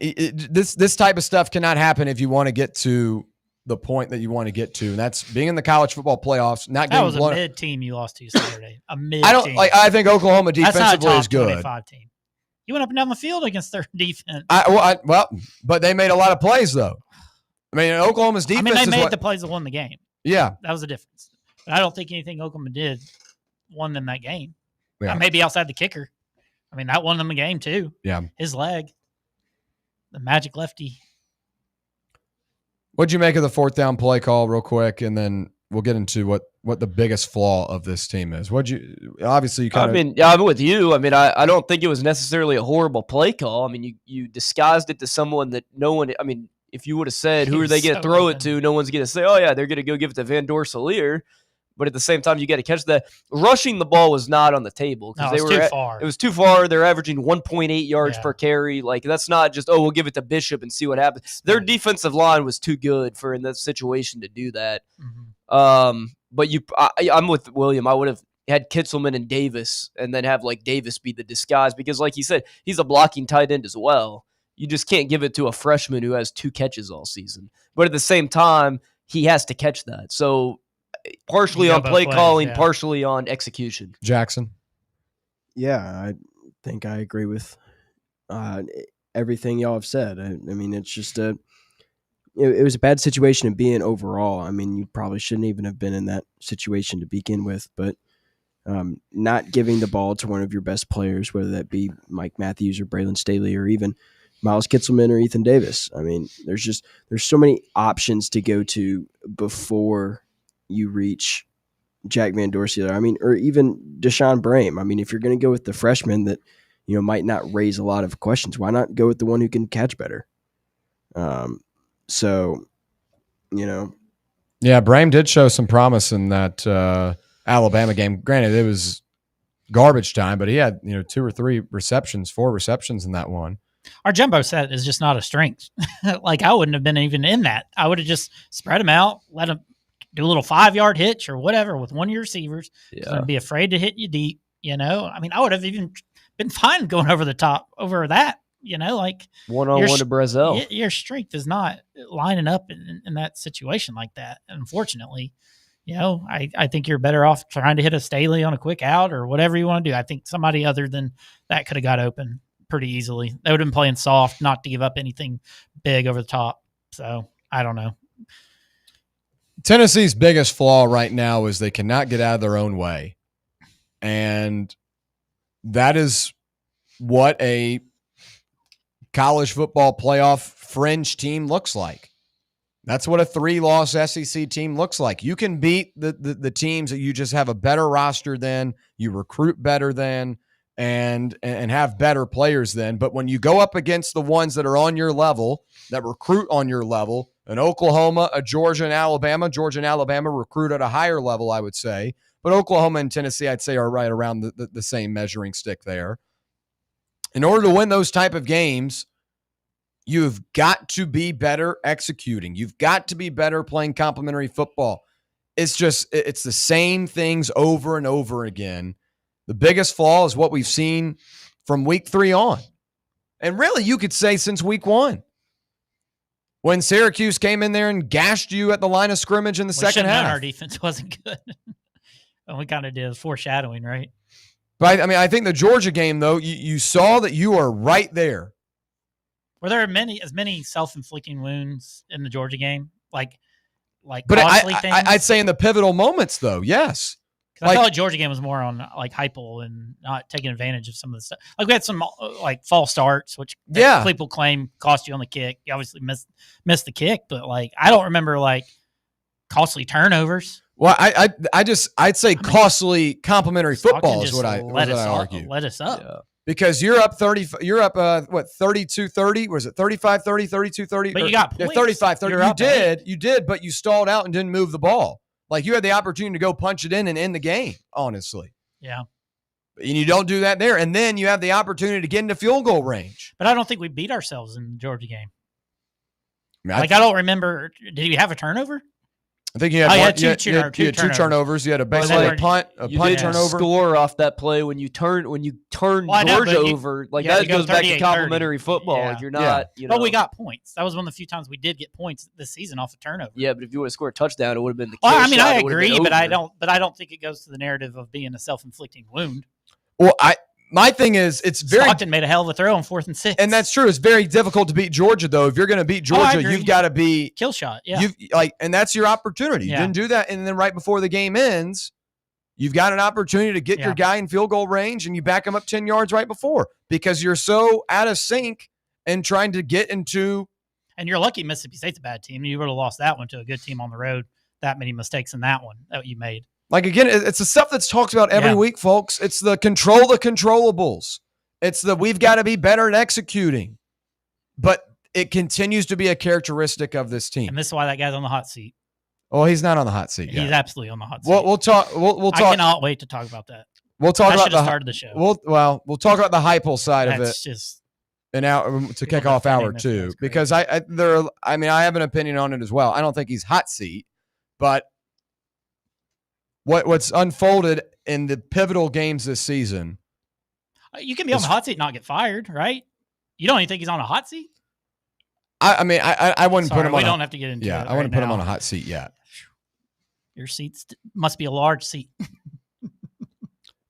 this type of stuff cannot happen if you want to get to the point that you want to get to, and that's being in the college football playoffs. Not that was getting a mid team you lost to Saturday. A mid. I think Oklahoma defensively is good. 25 team. You went up and down the field against their defense. But they made a lot of plays though. I mean, Oklahoma's defense. I mean, they made the plays that won the game. Yeah, that was the difference. But I don't think anything Oklahoma did won them that game. Yeah. Maybe outside the kicker. I mean, that won them the game too. Yeah, his leg, the magic lefty. What'd you make of the 4th down play call, real quick, and then we'll get into what the biggest flaw of this team is. Obviously you kind of. I mean, I'm with you. I mean, I don't think it was necessarily a horrible play call. I mean, you disguised it to someone that no one. I mean, if you would have said who are they going to throw it to, no one's going to say, oh yeah, they're going to go give it to Van Dorsalier. But at the same time, you got to catch that. Rushing the ball was not on the table because it was too far. It was too far. They're averaging 1.8 yards per carry. Like that's not just we'll give it to Bishop and see what happens. Their defensive line was too good for in that situation to do that. Mm-hmm. But I'm with William. I would have had Kitzelman and Davis, and then have like Davis be the disguise because, like he said, he's a blocking tight end as well. You just can't give it to a freshman who has 2 catches all season. But at the same time, he has to catch that. So. Partially on play calling, partially on execution. Jackson? Yeah, I think I agree with everything y'all have said. I mean, it's just it was a bad situation to be in overall. I mean, you probably shouldn't even have been in that situation to begin with, but not giving the ball to one of your best players, whether that be Mike Matthews or Braylon Staley or even Miles Kitzelman or Ethan Davis. I mean, there's so many options to go to before you reach Jack Van Dorsey. I mean, or even Deshaun Brame. I mean, if you're going to go with the freshman that, might not raise a lot of questions, why not go with the one who can catch better? So, Yeah, Brame did show some promise in that Alabama game. Granted, it was garbage time, but he had, 2 or 3 receptions, 4 receptions in that one. Our jumbo set is just not a strength. Like, I wouldn't have been even in that. I would have just spread them out, let them do a little 5-yard hitch or whatever with one of your receivers. I'd be afraid to hit you deep, I mean, I would have even been fine going over the top over that, like one-on-one to Brazel. Your strength is not lining up in that situation like that. Unfortunately, I think you're better off trying to hit a Staley on a quick out or whatever you want to do. I think somebody other than that could have got open pretty easily. They would have been playing soft, not to give up anything big over the top. So I don't know. Tennessee's biggest flaw right now is they cannot get out of their own way. And that is what a college football playoff fringe team looks like. That's what a 3-loss SEC team looks like. You can beat the teams that you just have a better roster than, you recruit better than, and have better players than. But when you go up against the ones that are on your level, that recruit on your level, an Oklahoma, a Georgia and Alabama recruit at a higher level, I would say. But Oklahoma and Tennessee, I'd say, are right around the same measuring stick there. In order to win those type of games, You've got to be better executing. You've got to be better playing complementary football. It's the same things over and over again. The biggest flaw is what we've seen from week 3 on. And really, you could say since week 1. When Syracuse came in there and gashed you at the line of scrimmage in the second half. Our defense wasn't good. And we kind of did foreshadowing, right? But I think the Georgia game, though, you saw that you are right there. Were there as many self-inflicting wounds in the Georgia game? Like but costly things? I'd say in the pivotal moments, though, yes. Because I felt like Georgia game was more on like Heupel and not taking advantage of some of the stuff. Like we had some like false starts, which people claim cost you on the kick. You obviously missed the kick, but like I don't remember like costly turnovers. Well, I'd say costly complimentary football is what I argue. Let us up. Yeah. Because you're up 32-30? Was it 35-30, 32-30? But you got points. 35-30. You did, but you stalled out and didn't move the ball. Like you had the opportunity to go punch it in and end the game, honestly. Yeah. And you don't do that there. And then you have the opportunity to get into field goal range. But I don't think we beat ourselves in the Georgia game. I don't remember. Did you have a turnover? I think you had two turnovers. You had a baseline punt, a punt turnover. Score off that play when you turn Georgia over. Like that goes back to complimentary football. Yeah. Like you're not. But we got points. That was one of the few times we did get points this season off the turnover. Yeah, but if you would have scored a touchdown, it would have been the. Well, I mean, I agree, but I don't think it goes to the narrative of being a self-inflicting wound. Well, my thing is, it's very. Stockton made a hell of a throw on 4th and 6. And that's true. It's very difficult to beat Georgia, though. If you're going to beat Georgia, you've got to be kill shot. Yeah. And that's your opportunity. You didn't do that, and then right before the game ends, you've got an opportunity to get your guy in field goal range, and you back him up 10 yards right before because you're so out of sync and trying to get into. And you're lucky Mississippi State's a bad team. You would have lost that one to a good team on the road. That many mistakes in that one that you made. Like again, it's the stuff that's talked about every week, folks. It's the control the controllables. It's we've got to be better at executing. But it continues to be a characteristic of this team. And this is why that guy's on the hot seat. Oh, he's not on the hot seat yet. He's absolutely on the hot seat. We'll talk. We'll talk. I cannot wait to talk about that. We'll talk about started the show. We'll talk about the Heupel side of it. That's just an hour to kick off hour 2 because I have an opinion on it as well. I don't think he's hot seat, but what's unfolded in the pivotal games this season. You can be on the hot seat and not get fired, right? You don't even think he's on a hot seat? I wouldn't put him on. We don't have to get into it. Yeah, I wouldn't put him on a hot seat yet. Your seat must be a large seat.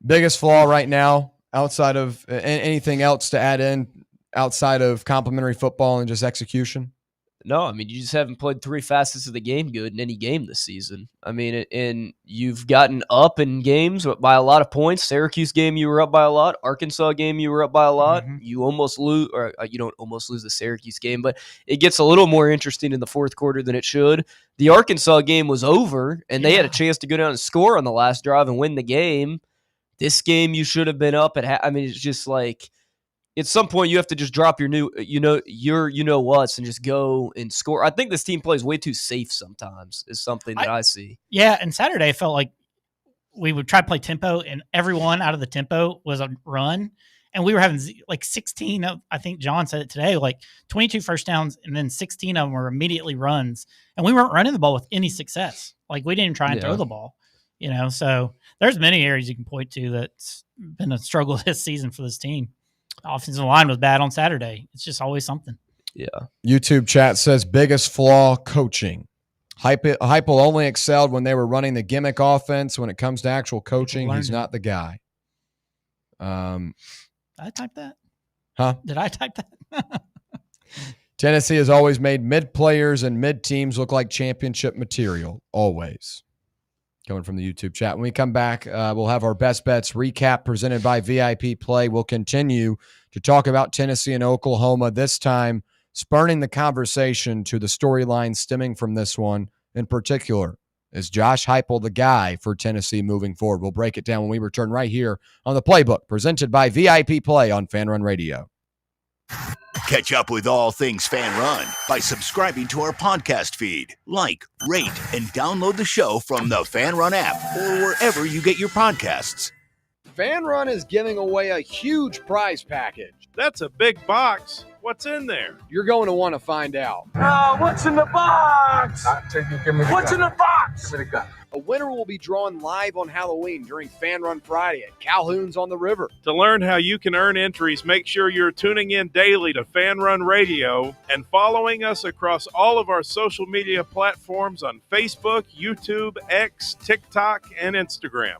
Biggest flaw right now, outside of anything else to add in, outside of complimentary football and just execution? No, I mean, you just haven't played 3 facets of the game good in any game this season. I mean, and you've gotten up in games by a lot of points. Syracuse game, you were up by a lot. Arkansas game, you were up by a lot. Mm-hmm. You almost lose, or you don't almost lose the Syracuse game, but it gets a little more interesting in the fourth quarter than it should. The Arkansas game was over, and they had a chance to go down and score on the last drive and win the game. This game, you should have been up at. I mean, it's just like. At some point, you have to just drop your whats and just go and score. I think this team plays way too safe sometimes is something that I see. Yeah, and Saturday I felt like we would try to play tempo, and everyone out of the tempo was a run. And we were having like 16, I think John said it today, like 22 first downs, and then 16 of them were immediately runs. And we weren't running the ball with any success. Like we didn't even try and throw the ball, So there's many areas you can point to that's been a struggle this season for this team. Offensive line was bad on Saturday. It's just always something. Yeah. YouTube chat says biggest flaw coaching. Heupel only excelled when they were running the gimmick offense. When it comes to actual coaching, he's not the guy. Did I type that? Huh? Did I type that? Tennessee has always made mid players and mid teams look like championship material. Always. Coming from the YouTube chat. When we come back, we'll have our best bets recap presented by VIP Play. We'll continue to talk about Tennessee and Oklahoma, this time spurning the conversation to the storyline stemming from this one in particular. Is Josh Heupel the guy for Tennessee moving forward? We'll break it down when we return right here on the Playbook, presented by VIP Play on Fan Run Radio. Catch up with all things Fan Run by subscribing to our podcast feed. Like, rate, and download the show from the Fan Run app or wherever you get your podcasts. Fan Run is giving away a huge prize package. That's a big box. What's in there? You're going to want to find out. What's in the box? What's in the box? Give me the gun. A winner will be drawn live on Halloween during Fan Run Friday at Calhoun's on the River. To learn how you can earn entries, make sure you're tuning in daily to Fan Run Radio and following us across all of our social media platforms on Facebook, YouTube, X, TikTok, and Instagram.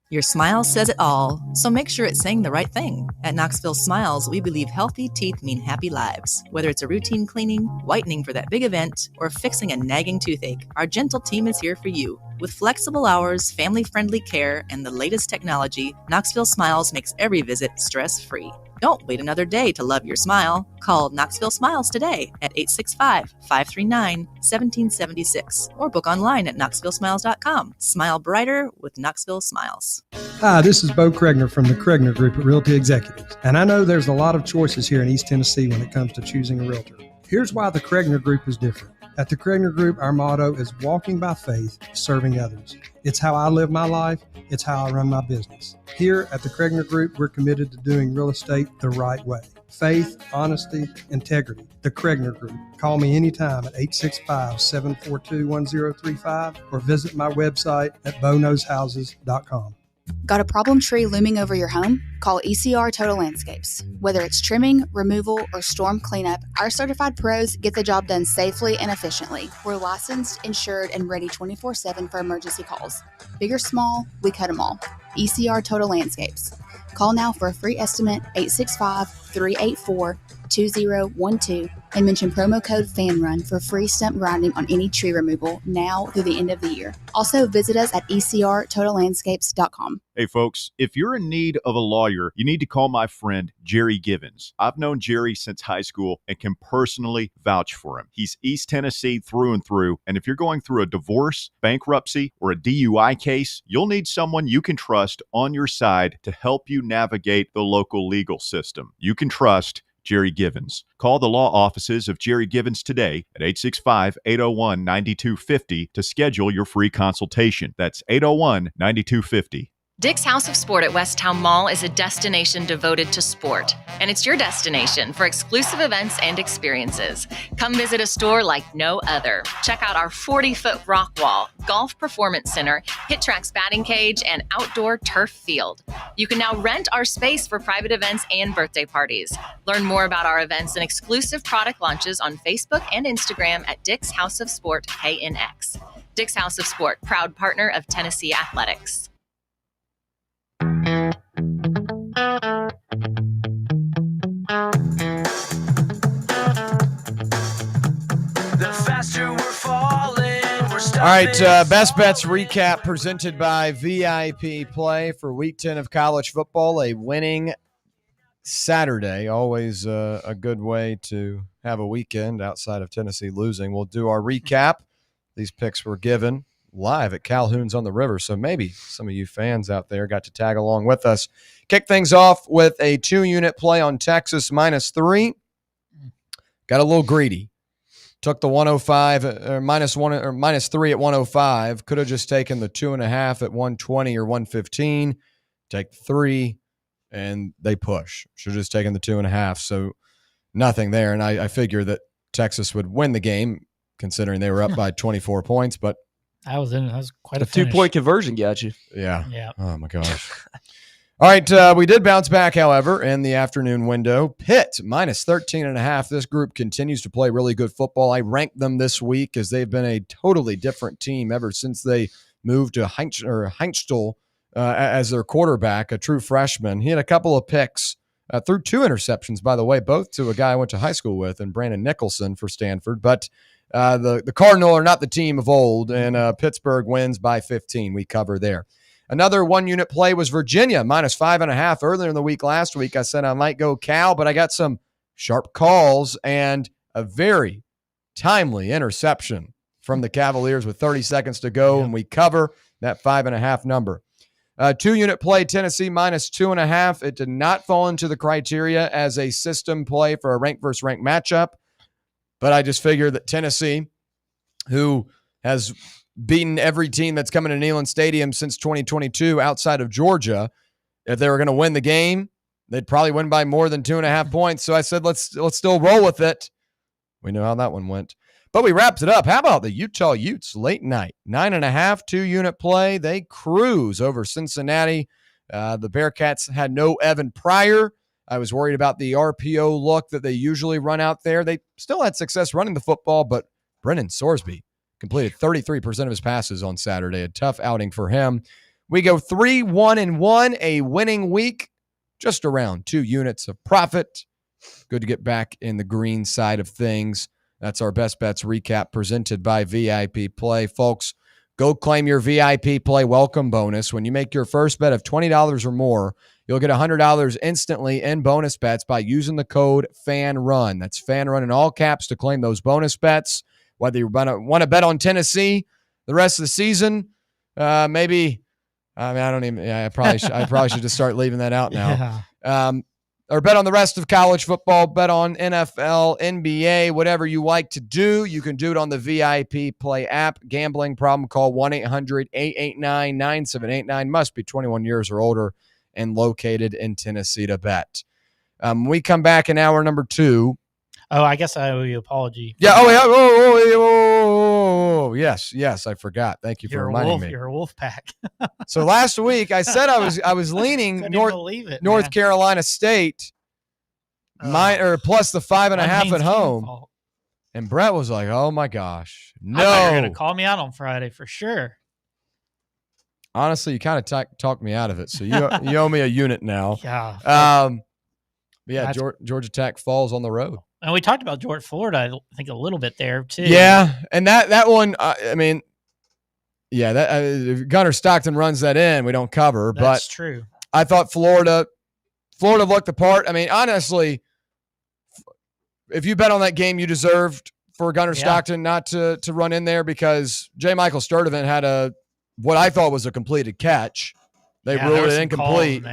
Your smile says it all, so make sure it's saying the right thing. At Knoxville Smiles, we believe healthy teeth mean happy lives. Whether it's a routine cleaning, whitening for that big event, or fixing a nagging toothache, our gentle team is here for you. With flexible hours, family-friendly care, and the latest technology, Knoxville Smiles makes every visit stress-free. Don't wait another day to love your smile. Call Knoxville Smiles today at 865-539-1776 or book online at knoxvillesmiles.com. Smile brighter with Knoxville Smiles. Hi, this is Bo Kregner from the Kregner Group at Realty Executives. And I know there's a lot of choices here in East Tennessee when it comes to choosing a realtor. Here's why the Kregner Group is different. At the Kregner Group, our motto is walking by faith, serving others. It's how I live my life. It's how I run my business. Here at the Kregner Group, we're committed to doing real estate the right way. Faith, honesty, integrity. The Kregner Group. Call me anytime at 865-742-1035 or visit my website at boknowshouses.com. Got a problem tree looming over your home? Call ECR Total Landscapes. Whether it's trimming, removal, or storm cleanup, our certified pros get the job done safely and efficiently. We're licensed, insured, and ready 24/7 for emergency calls. Big or small, we cut them all. ECR Total Landscapes. Call now for a free estimate, 865-384-2012, and mention promo code FANRUN for free stump grinding on any tree removal now through the end of the year. Also, visit us at ecrtotallandscapes.com. Hey, folks, if you're in need of a lawyer, you need to call my friend Jerry Givens. I've known Jerry since high school and can personally vouch for him. He's East Tennessee through and through, and if you're going through a divorce, bankruptcy, or a DUI case, you'll need someone you can trust on your side to help you navigate the local legal system. You can trust Jerry Givens. Call the law offices of Jerry Givens today at 865-801-9250 to schedule your free consultation. That's 801-9250. Dick's House of Sport at Westtown Mall is a destination devoted to sport, and it's your destination for exclusive events and experiences. Come visit a store like no other. Check out our 40-foot rock wall, golf performance center, Hit Tracks batting cage, and outdoor turf field. You can now rent our space for private events and birthday parties. Learn more about our events and exclusive product launches on Facebook and Instagram at Dick's House of Sport KNX. Dick's House of Sport, proud partner of Tennessee Athletics. All right, Best Bets recap presented by VIP Play for Week 10 of college football. A winning Saturday, always a good way to have a weekend outside of Tennessee losing. We'll do our recap. These picks were given live at Calhoun's on the River, so maybe some of you fans out there got to tag along with us. Kick things off with a 2-unit play on Texas -3. Got a little greedy. Took the 105 or -3 at 105. Could have just taken the 2.5 at 120 or 115. Take the 3, and they push. Should have just taken the 2.5. So nothing there. And I figure that Texas would win the game, considering they were up by 24 points. But that was quite a the 2-point conversion got you. Yeah. Oh my gosh. All right, we did bounce back, however, in the afternoon window. Pitt, -13.5. This group continues to play really good football. I ranked them this week as they've been a totally different team ever since they moved to Heinzstel as their quarterback, a true freshman. He had a couple of picks, threw 2 interceptions, by the way, both to a guy I went to high school with, and Brandon Nicholson for Stanford. But the Cardinal are not the team of old, and Pittsburgh wins by 15. We cover there. Another 1-unit play was Virginia, -5.5. Earlier in the week last week, I said I might go Cal, but I got some sharp calls and a very timely interception from the Cavaliers with 30 seconds to go, and we cover that 5.5 number. 2-unit play, Tennessee, -2.5. It did not fall into the criteria as a system play for a ranked versus ranked matchup, but I just figured that Tennessee, who has beaten every team that's coming to Neyland Stadium since 2022 outside of Georgia, if they were going to win the game, they'd probably win by more than 2.5 points. So I said, let's still roll with it. We know how that one went. But we wrapped it up. How about the Utah Utes late night? 9.5, 2-unit play. They cruise over Cincinnati. The Bearcats had no Evan Pryor. I was worried about the RPO look that they usually run out there. They still had success running the football, but Brennan Sorsby completed 33% of his passes on Saturday. A tough outing for him. We go 3-1-1, a winning week, just around 2 units of profit. Good to get back in the green side of things. That's our Best Bets recap presented by VIP Play. Folks, go claim your VIP Play welcome bonus. When you make your first bet of $20 or more, you'll get $100 instantly in bonus bets by using the code FANRUN. That's FANRUN in all caps to claim those bonus bets. Whether you want to bet on Tennessee the rest of the season, maybe. I mean, I don't even. Yeah, I probably should just start leaving that out now. Yeah. Or bet on the rest of college football, bet on NFL, NBA, whatever you like to do. You can do it on the VIP Play app. Gambling problem, call 1-800-889-9789. Must be 21 years or older and located in Tennessee to bet. We come back in hour number 2. Oh, I guess I owe you an apology. Yeah. Oh, yes. I forgot. Thank you for reminding me. You're a wolf pack. So last week I said I was leaning North Carolina State, plus the 5.5 at home, and Brett was like, "Oh my gosh, no!" I thought you were gonna call me out on Friday for sure. Honestly, you kind of talked me out of it, so you owe me a unit now. Yeah. Georgia Tech falls on the road. And we talked about Florida, I think, a little bit there, too. Yeah, and that one, if Gunnar Stockton runs that in, we don't cover. That's true. I thought Florida looked the part. I mean, honestly, if you bet on that game, you deserved for Gunnar Stockton not to run in there because J. Michael Sturdivant had what I thought was a completed catch. They ruled it incomplete.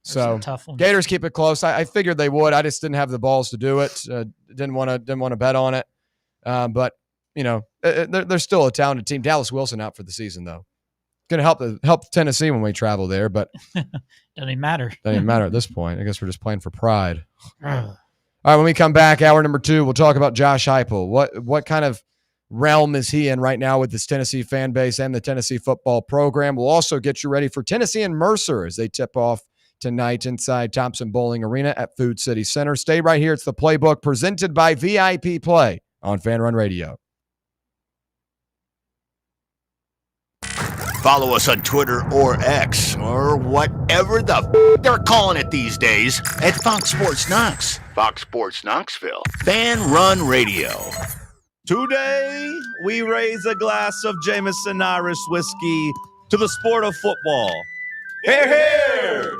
So Gators keep it close. I figured they would. I just didn't have the balls to do it. Didn't want to bet on it. But they're still a talented team. Dallas Wilson out for the season though. Going to help Tennessee when we travel there, but doesn't even matter. Doesn't even matter at this point. I guess we're just playing for pride. All right, when we come back, hour number 2, we'll talk about Josh Heupel. What kind of realm is he in right now with this Tennessee fan base and the Tennessee football program? We'll also get you ready for Tennessee and Mercer as they tip off tonight inside Thompson Bowling Arena at Food City Center. Stay right here. It's the Playbook presented by VIP Play on Fan Run Radio. Follow us on Twitter or X or whatever they're calling it these days at Fox Sports Knox, Fox Sports Knoxville, Fan Run Radio. Today, we raise a glass of Jameson Irish whiskey to the sport of football. Hear, hear!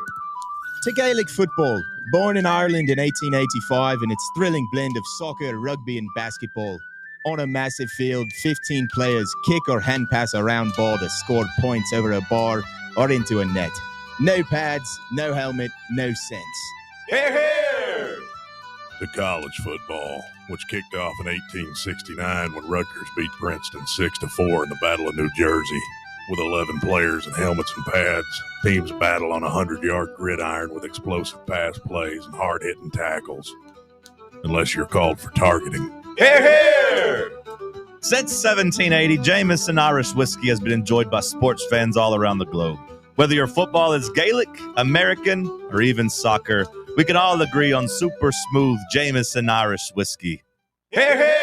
To Gaelic football, born in Ireland in 1885 in its thrilling blend of soccer, rugby and basketball. On a massive field, 15 players kick or hand pass a round ball to score points over a bar or into a net. No pads, no helmet, no sense. Hear, hear! To college football, which kicked off in 1869 when Rutgers beat Princeton 6-4 in the Battle of New Jersey. With 11 players and helmets and pads, teams battle on a 100-yard gridiron with explosive pass plays and hard-hitting tackles. Unless you're called for targeting. Hear, hear! Since 1780, Jameson Irish whiskey has been enjoyed by sports fans all around the globe. Whether your football is Gaelic, American, or even soccer, we can all agree on super smooth Jameson Irish whiskey. Hear, hear!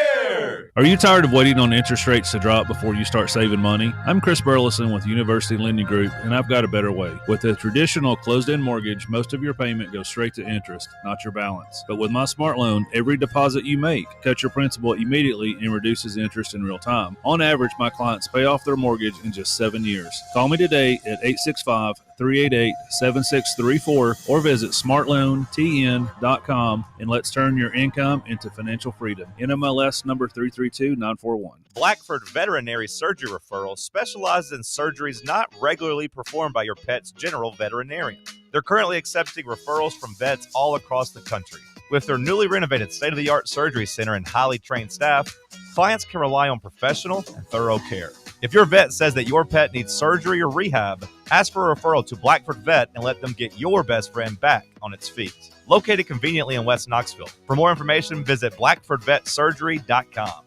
Are you tired of waiting on interest rates to drop before you start saving money? I'm Chris Burleson with University Lending Group, and I've got a better way. With a traditional closed-end mortgage, most of your payment goes straight to interest, not your balance. But with my Smart Loan, every deposit you make cuts your principal immediately and reduces interest in real time. On average, my clients pay off their mortgage in just 7 years. Call me today at 865-388-7634 or visit smartloantn.com and let's turn your income into financial freedom. NMLS number 332941. Blackford Veterinary Surgery Referral specializes in surgeries not regularly performed by your pet's general veterinarian. They're currently accepting referrals from vets all across the country. With their newly renovated state-of-the-art surgery center and highly trained staff, clients can rely on professional and thorough care. If your vet says that your pet needs surgery or rehab, Ask for a referral to Blackford Vet and let them get your best friend back on its feet. Located conveniently in West Knoxville. For more information, visit blackfordvetsurgery.com.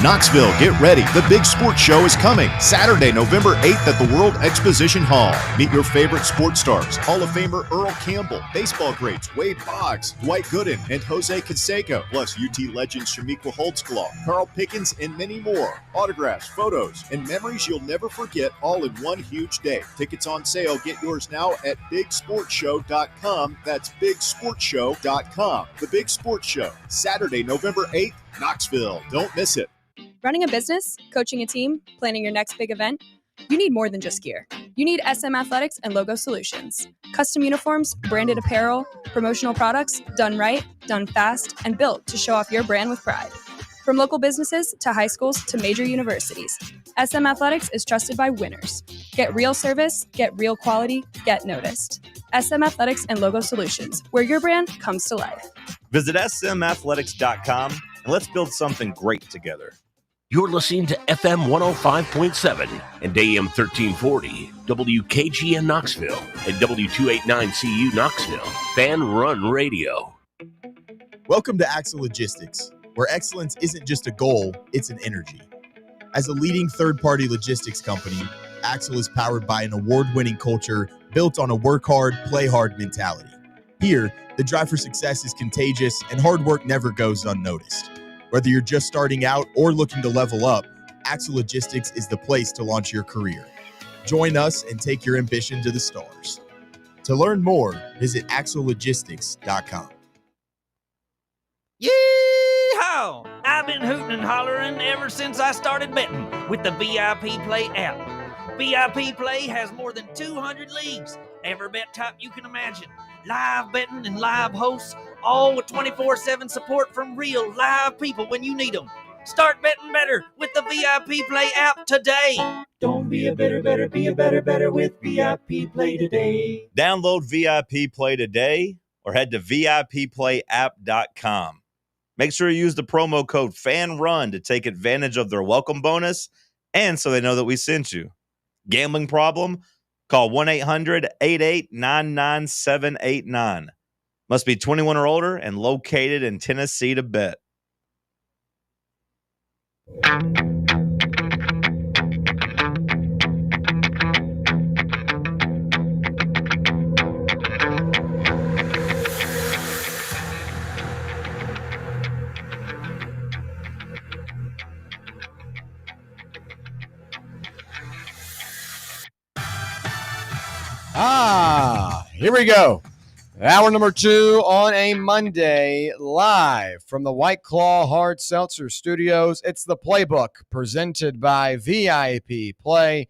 Knoxville, get ready. The big sports show is coming Saturday, November 8th at the World Exposition Hall. Meet your favorite sports stars, Hall of Famer Earl Campbell, baseball greats Wade Boggs, Dwight Gooden, and Jose Canseco, plus UT legends Shamika Holtzclaw, Carl Pickens, and many more. Autographs, photos, and memories you'll never forget, all in one huge day. Tickets on sale. Get yours now at bigsportshow.com. That's bigsportshow.com. The Big Sports Show, Saturday, November 8th, Knoxville. Don't miss it. Running a business, coaching a team, planning your next big event, you need more than just gear. You need SM Athletics and Logo Solutions. Custom uniforms, branded apparel, promotional products, done right, done fast, and built to show off your brand with pride. From local businesses to high schools to major universities, SM Athletics is trusted by winners. Get real service, get real quality, get noticed. SM Athletics and Logo Solutions, where your brand comes to life. Visit smathletics.com and let's build something great together. You're listening to FM 105.7 and AM 1340, WKGN Knoxville, and W289CU Knoxville, Fan Run Radio. Welcome to Axle Logistics, where excellence isn't just a goal, it's an energy. As a leading third-party logistics company, Axle is powered by an award-winning culture built on a work hard, play hard mentality. Here, the drive for success is contagious and hard work never goes unnoticed. Whether you're just starting out or looking to level up, Axle Logistics is the place to launch your career. Join us and take your ambition to the stars. To learn more, visit axlelogistics.com. Yeehaw! I've been hooting and hollering ever since I started betting with the VIP Play app. VIP Play has more than 200 leagues, every bet type you can imagine, live betting and live hosts, all with 24/7 support from real live people when you need them. Start betting better with the VIP Play app today. Don't be a better, be a better with VIP Play today. Download VIP Play today or head to VIPPlayApp.com. Make sure you use the promo code FANRUN to take advantage of their welcome bonus and so they know that we sent you. Gambling problem? Call 1-800-88-99789. Must be 21 or older and located in Tennessee to bet. Here we go. Hour number 2 on a Monday, live from the White Claw Hard Seltzer Studios. It's the Playbook, presented by VIP Play.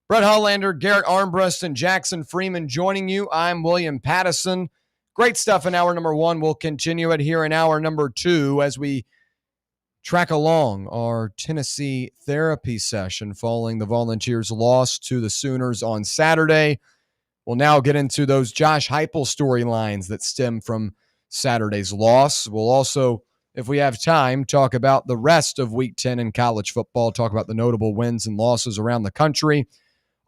Brett Hollander, Garrett Armbrust, and Jackson Freeman joining you. I'm William Pattison. Great stuff in hour number 1. We'll continue it here in hour number 2 as we track along our Tennessee therapy session following the Volunteers' loss to the Sooners on Saturday. We'll now get into those Josh Heupel storylines that stem from Saturday's loss. We'll also, if we have time, talk about the rest of Week 10 in college football, talk about the notable wins and losses around the country.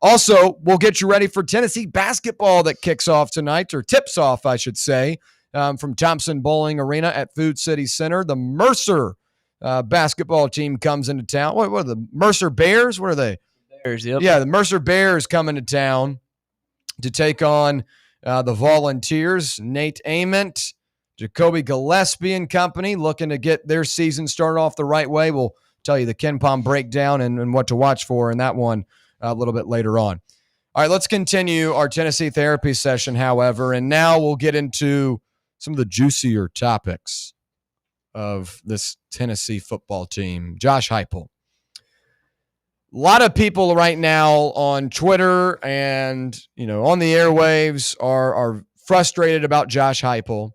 Also, we'll get you ready for Tennessee basketball that kicks off tonight, or tips off, I should say, from Thompson Bowling Arena at Food City Center. The Mercer basketball team comes into town. What are the Mercer Bears? What are they? Bears, yep. Yeah, the Mercer Bears come into town to take on the Volunteers. Nate Ament, Jacoby Gillespie and company looking to get their season started off the right way. We'll tell you the Ken Palm breakdown and what to watch for in that one a little bit later on. All right, let's continue our Tennessee therapy session, however, and now we'll get into some of the juicier topics of this Tennessee football team. Josh Heupel. A lot of people right now on Twitter and, on the airwaves are frustrated about Josh Heupel.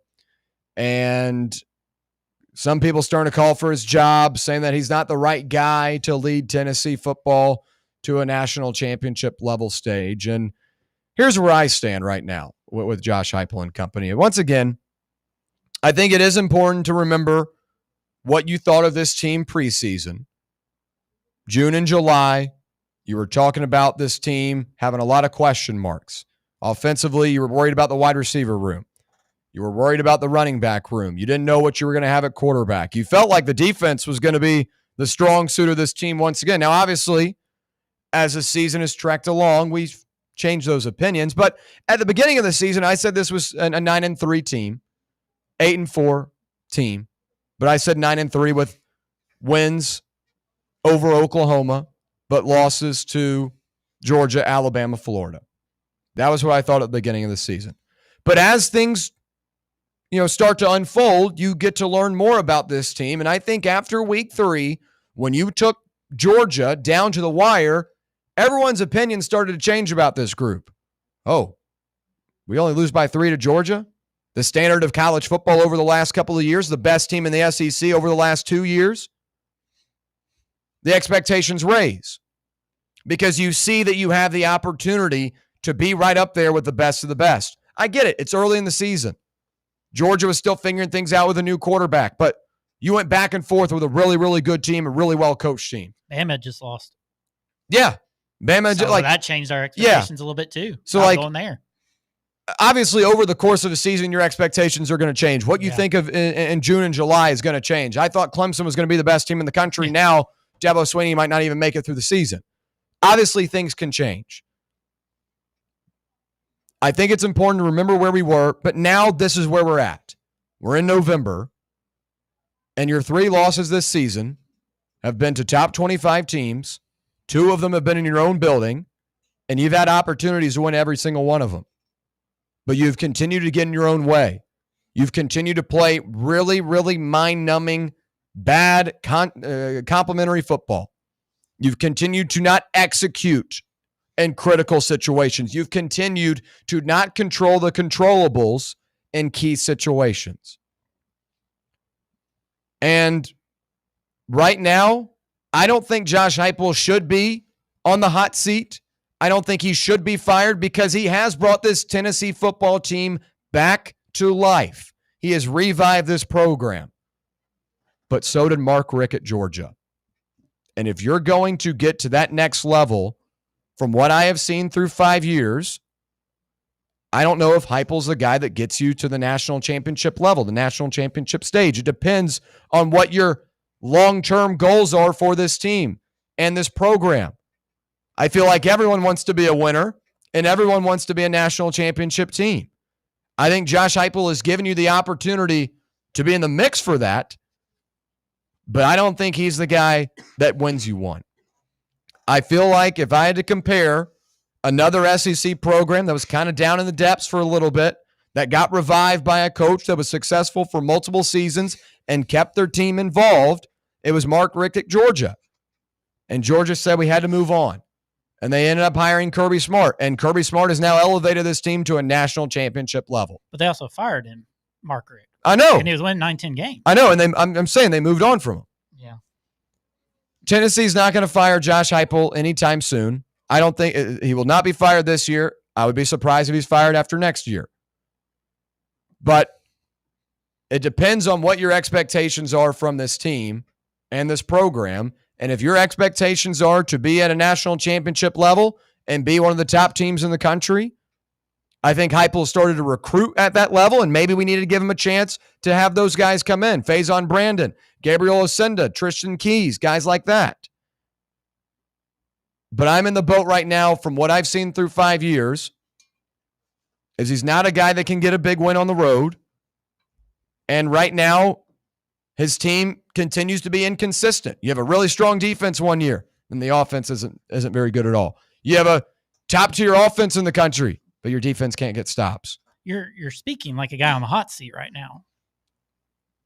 And some people starting to call for his job, saying that he's not the right guy to lead Tennessee football to a national championship level stage. And here's where I stand right now with Josh Heupel and company. Once again, I think it is important to remember what you thought of this team preseason. June and July, You were talking about this team having a lot of question marks. Offensively, you were worried about the wide receiver room. You were worried about the running back room. You didn't know what you were going to have at quarterback. You felt like the defense was going to be the strong suit of this team once again. Now, obviously, as the season has trekked along, we've changed those opinions. But at the beginning of the season, I said this was a 9-3 team, 8-4 team. But I said 9-3 with wins over Oklahoma, but losses to Georgia, Alabama, Florida. That was what I thought at the beginning of the season. But as things start to unfold, you get to learn more about this team. And I think after week 3, when you took Georgia down to the wire, everyone's opinion started to change about this group. Oh, we only lose by 3 to Georgia? The standard of college football over the last couple of years, the best team in the SEC over the last 2 years? The expectations raise because you see that you have the opportunity to be right up there with the best of the best. I get it. It's early in the season. Georgia was still figuring things out with a new quarterback, but you went back and forth with a really, really good team, a really well-coached team. Bama just lost. Yeah. Bama, so that changed our expectations a little bit too. So going there. Obviously, over the course of the season, your expectations are going to change. What you think of in June and July is going to change. I thought Clemson was going to be the best team in the country. Now, Dabo Swinney might not even make it through the season. Obviously, things can change. I think it's important to remember where we were, but now this is where we're at. We're in November, and your 3 losses this season have been to top 25 teams. 2 of them have been in your own building, and you've had opportunities to win every single one of them. But you've continued to get in your own way. You've continued to play really, really mind-numbing, bad, complimentary football. You've continued to not execute in critical situations. You've continued to not control the controllables in key situations. And right now, I don't think Josh Heupel should be on the hot seat. I don't think he should be fired because he has brought this Tennessee football team back to life. He has revived this program. But so did Mark Richt at Georgia. And if you're going to get to that next level, from what I have seen through 5 years, I don't know if Heupel's the guy that gets you to the national championship level, the national championship stage. It depends on what your long-term goals are for this team and this program. I feel like everyone wants to be a winner and everyone wants to be a national championship team. I think Josh Heupel has given you the opportunity to be in the mix for that, but I don't think he's the guy that wins you one. I feel like if I had to compare another SEC program that was kind of down in the depths for a little bit, that got revived by a coach that was successful for multiple seasons and kept their team involved, it was Mark Richt at Georgia. And Georgia said we had to move on. And they ended up hiring Kirby Smart. And Kirby Smart has now elevated this team to a national championship level. But they also fired him, Mark Richt. I know. And he was winning 9-10 games. I know. And I'm saying they moved on from him. Yeah. Tennessee's not going to fire Josh Heupel anytime soon. I don't think he will not be fired this year. I would be surprised if he's fired after next year. But it depends on what your expectations are from this team and this program. And if your expectations are to be at a national championship level and be one of the top teams in the country, I think Heupel started to recruit at that level, and maybe we need to give him a chance to have those guys come in. Faison Brandon, Gabriel Osenda, Tristan Keys, guys like that. But I'm in the boat right now from what I've seen through 5 years is he's not a guy that can get a big win on the road. And right now, his team continues to be inconsistent. You have a really strong defense one year, and the offense isn't very good at all. You have a top-tier offense in the country, but your defense can't get stops. You're speaking like a guy on the hot seat right now.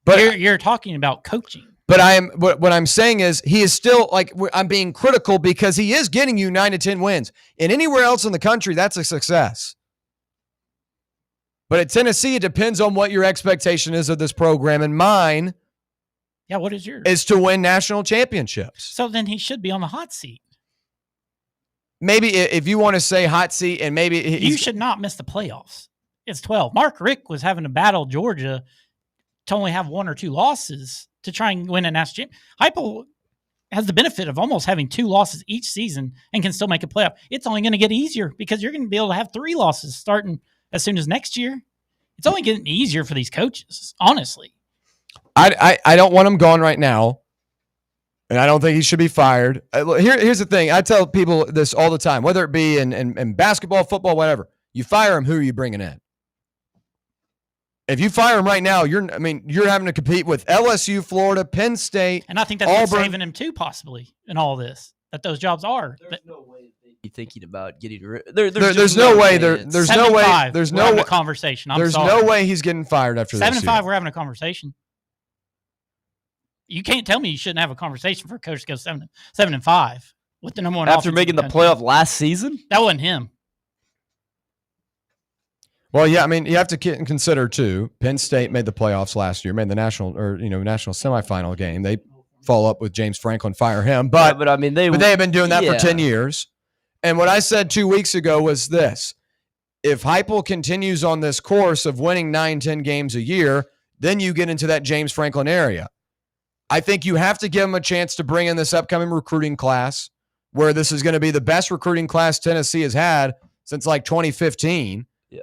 But you're talking about coaching. But what I'm saying is he is still, like, I'm being critical because he is getting you 9 to 10 wins. And anywhere else in the country, that's a success. But at Tennessee, it depends on what your expectation is of this program. And mine, what is yours? Is to win national championships. So then he should be on the hot seat. Maybe if you want to say hot seat, and maybe you should not miss the playoffs. It's 12. Mark Richt was having to battle Georgia to only have 1 or 2 losses to try and win a national championship. Heupel has the benefit of almost having 2 losses each season and can still make a playoff. It's only going to get easier because you're going to be able to have 3 losses starting as soon as next year. It's only getting easier for these coaches, honestly. I don't want him gone right now, and I don't think he should be fired. Here's the thing. I tell people this all the time, whether it be in basketball, football, whatever. You fire him, who are you bringing in? If you fire him right now, you're having to compete with LSU, Florida, Penn State, and I think that's what's saving him too, possibly, in all this, that those jobs are. There's no way they'd be thinking about getting rid. There's no way. There's no way. There's no way. Conversation. There's no way he's getting fired after 7-5. We're having a conversation. You can't tell me you shouldn't have a conversation for a coach to go 7-5 with the number one after making the playoff last season. That wasn't him. Well, yeah, I mean, you have to consider too. Penn State made the playoffs last year, made the national semifinal game. They follow up with James Franklin, fire him, but I mean, they have been doing that for 10 years. And what I said 2 weeks ago was this: if Heupel continues on this course of winning 9-10 games a year, then you get into that James Franklin area. I think you have to give him a chance to bring in this upcoming recruiting class, where this is going to be the best recruiting class Tennessee has had since like 2015. Yeah.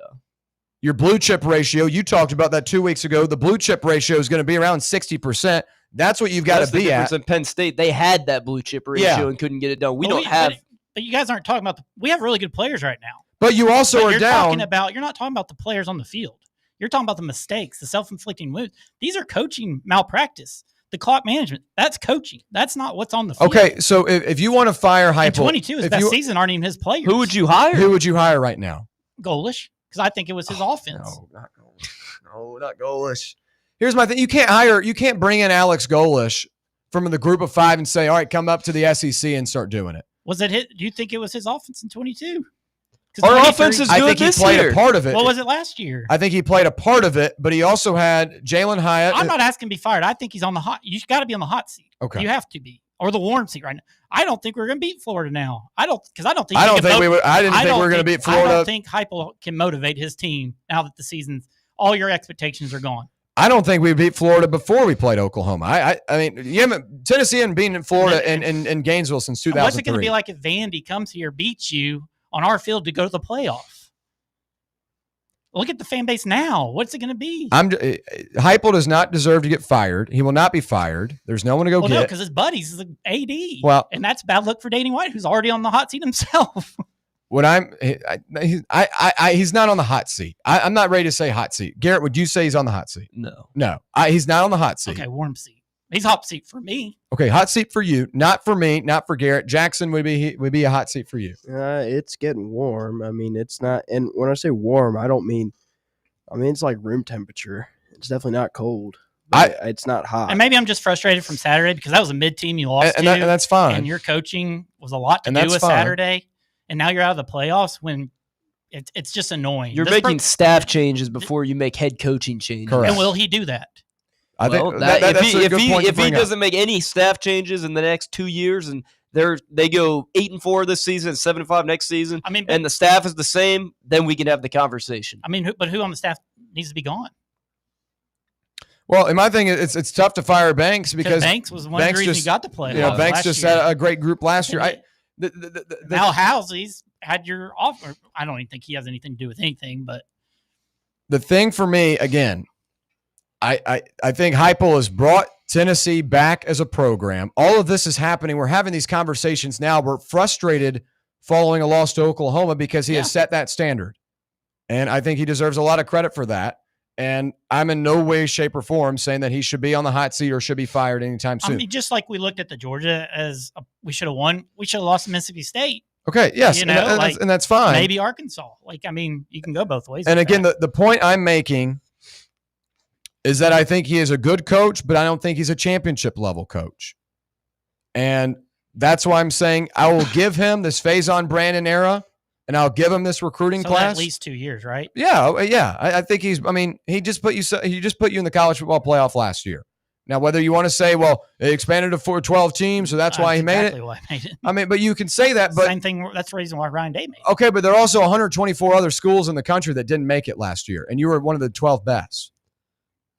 Your blue chip ratio, you talked about that 2 weeks ago. The blue chip ratio is going to be around 60%. That's what you've got to be at. In Penn State, they had that blue chip ratio and couldn't get it done. We don't have. But you guys aren't talking about we have really good players right now. But you also are down. You're not talking about the players on the field. You're talking about the mistakes, the self-inflicting wounds. These are coaching malpractice. The clock management, that's coaching. That's not what's on the field. Okay, so if you want to fire Heupel, 22, his best season aren't even his players. Who would you hire? Who would you hire right now? Golish, because I think it was his offense. No, not Golish. No, not Golish. Here's my thing: you can't bring in Alex Golish from the group of 5 and say, all right, come up to the SEC and start doing it. Was it hit? Do you think it was his offense in 22? Our offense is good this year. I think he played a part of it. What was it last year? I think he played a part of it, but he also had Jalen Hyatt. I'm not asking to be fired. I think he's on the hot. You got to be on the hot seat. Okay, you have to be, or the warm seat right now. I don't think we're going to beat Florida now. I didn't think we were going to beat Florida. I don't think Heupel can motivate his team now that the season's. All your expectations are gone. I don't think we beat Florida before we played Oklahoma. I mean, Tennessee hadn't beaten Florida in Gainesville since 2003. What's it going to be like if Vandy comes here, beats you on our field to go to the playoff? Look at the fan base now. What's it going to be? Heupel does not deserve to get fired. He will not be fired. There's no one to go get. No, because his buddies is an AD. Well, and that's bad luck for Danny White, who's already on the hot seat himself. He's not on the hot seat. I'm not ready to say hot seat. Garrett, would you say he's on the hot seat? No. He's not on the hot seat. Okay, warm seat. He's hot seat for me. Okay, hot seat for you, not for me, not for Garrett. Jackson would be a hot seat for you. It's getting warm. I mean, it's not. And when I say warm, I don't mean. I mean, it's like room temperature. It's definitely not cold. It's not hot. And maybe I'm just frustrated from Saturday because that was a mid-team you lost and that's fine. And your coaching was a lot to do with Saturday. And now you're out of the playoffs when it's just annoying. You're making staff changes before you make head coaching changes. Correct. And will he do that? I think if he doesn't make any staff changes in the next 2 years and they go 8-4 this season, 7-5 next season, and the staff is the same, then we can have the conversation. I mean, but who on the staff needs to be gone? Well, in my thing, it's tough to fire Banks because Banks was one of the reasons he got to play. Banks just had a great group last year. Now Halsey's had your offer. I don't even think he has anything to do with anything. But the thing for me, again, I think Heupel has brought Tennessee back as a program. All of this is happening. We're having these conversations now. We're frustrated following a loss to Oklahoma because he has set that standard. And I think he deserves a lot of credit for that. And I'm in no way, shape, or form saying that he should be on the hot seat or should be fired anytime soon. I mean, just like we looked at the Georgia as we should have won, we should have lost to Mississippi State. Okay, yes, and that's fine. Maybe Arkansas. I mean, you can go both ways. And again, the point I'm making is that I think he is a good coach, but I don't think he's a championship level coach. And that's why I'm saying I will give him this Faison Brandon era, and I'll give him this recruiting class. At least 2 years, right? Yeah. I think he just put you in the college football playoff last year. Now, whether you want to say, well, it expanded to 12 teams, so that's why he made it. Why I made it. I mean, but you can say that. But same thing. That's the reason why Ryan Day made it. Okay, but there are also 124 other schools in the country that didn't make it last year, and you were one of the 12 best.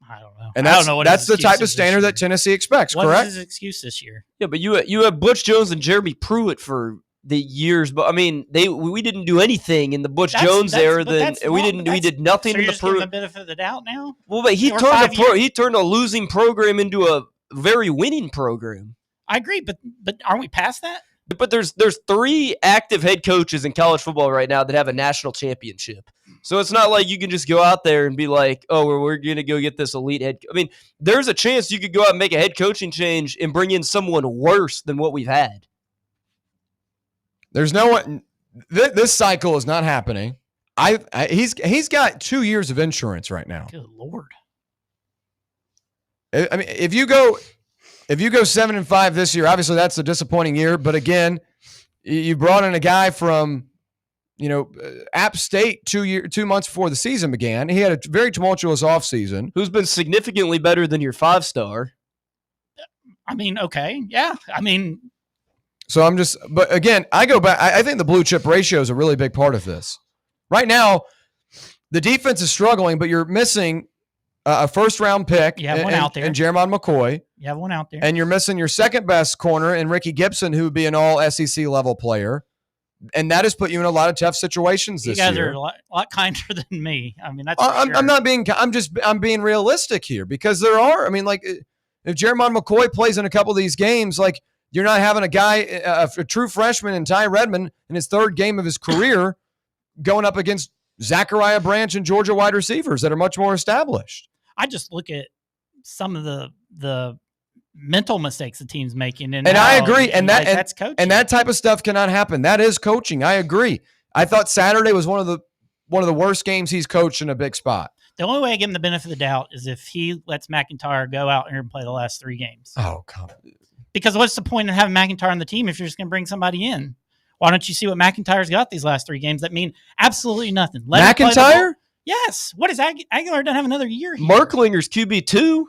I don't know. And I don't know what that's his the type excuse of is standard that Tennessee expects, What correct? is his excuse this year? Yeah, but you have Butch Jones and Jeremy Pruitt for the years, but I mean, we didn't do anything in the Butch Jones era. We did nothing So in you're the just giving Pruitt. the benefit of the doubt now. Well, but he Or turned 5 years. he turned a losing program into a very winning program. I agree, but aren't we past that? But there's 3 active head coaches in college football right now that have a national championship. So it's not like you can just go out there and be like, oh, we're going to go get this elite head. I mean, there's a chance you could go out and make a head coaching change and bring in someone worse than what we've had. There's no one. This cycle is not happening. He's got 2 years of insurance right now. Good Lord. I mean, if you go 7-5 this year, obviously that's a disappointing year. But again, you brought in a guy from, App State 2 months before the season began. He had a very tumultuous offseason. Who's been significantly better than your 5-star. I mean, okay. Yeah. I mean, So but again, I go back. I think the blue chip ratio is a really big part of this. Right now, the defense is struggling, but you're missing a first round pick You have one out there. and Jeremiah McCoy. you have one out there. And you're missing your second best corner in Ricky Gibson, who would be an all SEC level player. And that has put you in a lot of tough situations you this guys year. are a lot kinder than me. I mean, that's for I'm sure. not being. I'm being realistic here because there are. I mean, like if Jeremiah McCoy plays in a couple of these games, like you're not having a guy, a true freshman in Ty Redmond in his 3rd game of his career, going up against Zachariah Branch and Georgia wide receivers that are much more established. I just look at some of the mental mistakes the team's making, and I agree, and that's coaching. And that type of stuff cannot happen. That is coaching. I agree. I thought Saturday was one of the worst games he's coached in a big spot. The only way I give him the benefit of the doubt is if he lets McIntyre go out here and play the last 3 games. Oh, come on. Because what's the point in having McIntyre on the team if you're just going to bring somebody in? Why don't you see what McIntyre's got these last 3 games that mean absolutely nothing? Let him play the ball. McIntyre? Yes. What is Aguilar doesn't have another year here? Merklinger's QB2.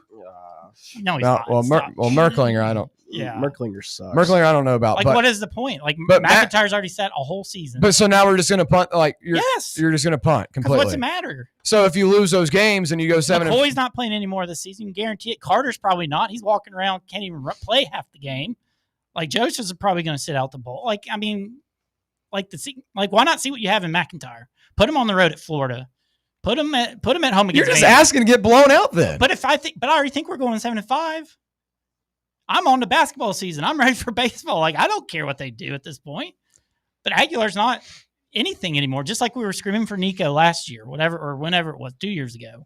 No, he's not. Well, Merklinger, I don't. Yeah. Merklinger sucks. Merklinger, I don't know about. Like, but, what is the point? Like, but McIntyre's already set a whole season. But so now we're just going to punt. Like, you're just going to punt completely. What's the matter? So if you lose those games and you go 7, McCoy's not playing anymore this season. Guarantee it. Carter's probably not. He's walking around, can't even play half the game. Like, Joseph's probably going to sit out the bowl. Like, I mean, why not see what you have in McIntyre? Put him on the road at Florida. Put him at home against. You're just Vandy. asking to get blown out then. But I already think we're going 7-5. I'm on the basketball season. I'm ready for baseball. Like, I don't care what they do at this point. But Aguilar's not anything anymore. Just like we were screaming for Nico last year, whenever it was, 2 years ago.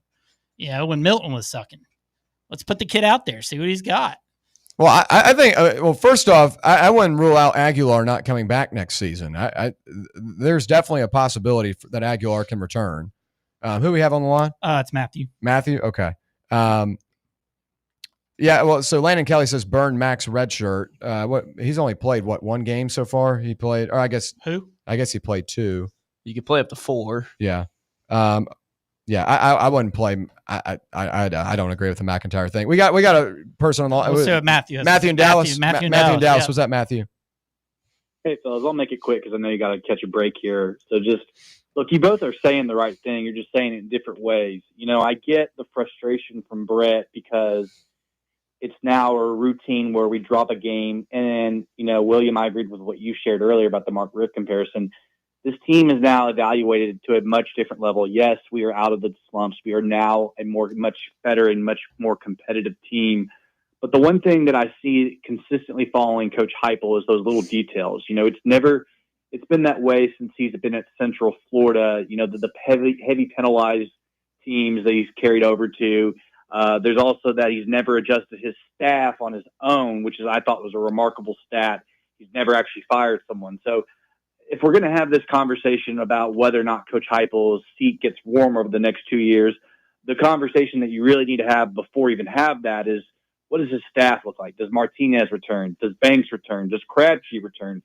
When Milton was sucking. Let's put the kid out there, see what he's got. Well, I think. Well, first off, I wouldn't rule out Aguilar not coming back next season. There's definitely a possibility that Aguilar can return. Who we have on the line? It's Matthew. Matthew. Okay. Yeah. Well, so Landon Kelly says burn Max redshirt. He's only played one game so far. He played, or I guess who? I guess he played 2. You could play up to 4. Yeah. Yeah. I wouldn't play. I don't agree with the McIntyre thing. We got a person on the line. So Matthew. Matthew in Dallas. Matthew in Dallas. Yeah. Was that Matthew? Hey, fellas, I'll make it quick because I know you got to catch a break here. So just look, you both are saying the right thing. You're just saying it in different ways. I get the frustration from Brett because it's now a routine where we drop a game. And then, William, I agreed with what you shared earlier about the Mark Richt comparison. This team is now evaluated to a much different level. Yes, we are out of the slumps. We are now a much better and much more competitive team. But the one thing that I see consistently following Coach Heupel is those little details. It's been that way since he's been at Central Florida. The heavy penalized teams that he's carried over to. There's also that he's never adjusted his staff on his own, which I thought was a remarkable stat. He's never actually fired someone. So if we're going to have this conversation about whether or not Coach Heupel's seat gets warm over the next 2 years, the conversation that you really need to have before you even have that is, what does his staff look like? Does Martinez return? Does Banks return? Does Crabtree return?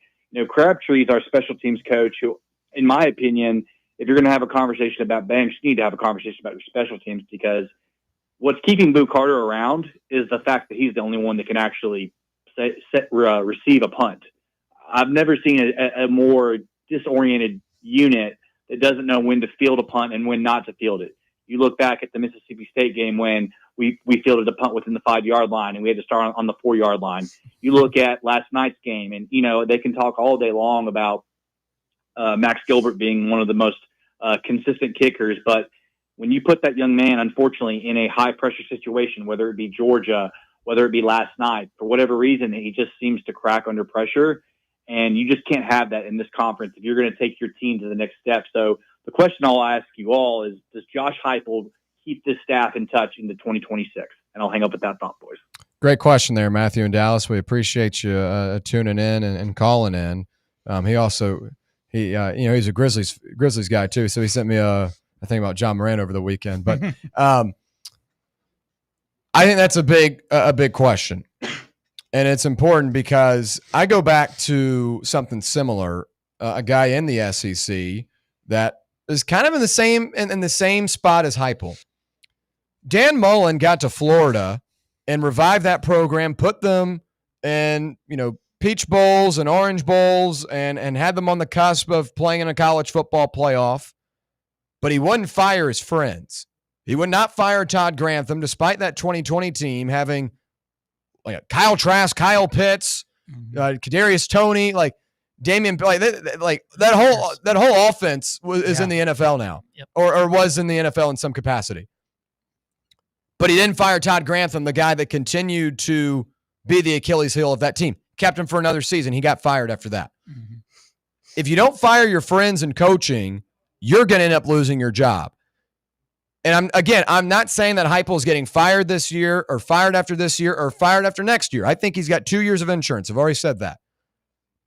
Crabtree is our special teams coach who, in my opinion, if you're going to have a conversation about Banks, you need to have a conversation about your special teams, because what's keeping Boo Carter around is the fact that he's the only one that can actually receive a punt. I've never seen a more disoriented unit that doesn't know when to field a punt and when not to field it. You look back at the Mississippi State game when we fielded a punt within the 5-yard line and we had to start on the 4-yard line. You look at last night's game, and, they can talk all day long about Max Gilbert being one of the most consistent kickers. But when you put that young man, unfortunately, in a high-pressure situation, whether it be Georgia, whether it be last night, for whatever reason, he just seems to crack under pressure. And you just can't have that in this conference if you're going to take your team to the next step. So the question I'll ask you all is, does Josh Heupel keep this staff in touch into 2026? And I'll hang up with that thought, boys. Great question there, Matthew in Dallas. We appreciate you tuning in and calling in. He's a Grizzlies guy too, so he sent me a thing about John Moran over the weekend. But I think that's a big question, and it's important because I go back to something similar. A guy in the SEC that is kind of in the same spot as Heupel. Dan Mullen got to Florida and revived that program, put them in, Peach Bowls and Orange Bowls and had them on the cusp of playing in a college football playoff. But he wouldn't fire his friends. He would not fire Todd Grantham, despite that 2020 team having Kyle Trask, Kyle Pitts, Kadarius Toney, Damian, that whole offense is in the NFL now, or was in the NFL in some capacity. But he didn't fire Todd Grantham, the guy that continued to be the Achilles heel of that team. Kept him for another season. He got fired after that. Mm-hmm. If you don't fire your friends in coaching, you're going to end up losing your job. And I'm not saying that Heupel is getting fired this year or fired after this year or fired after next year. I think he's got 2 years of insurance. I've already said that.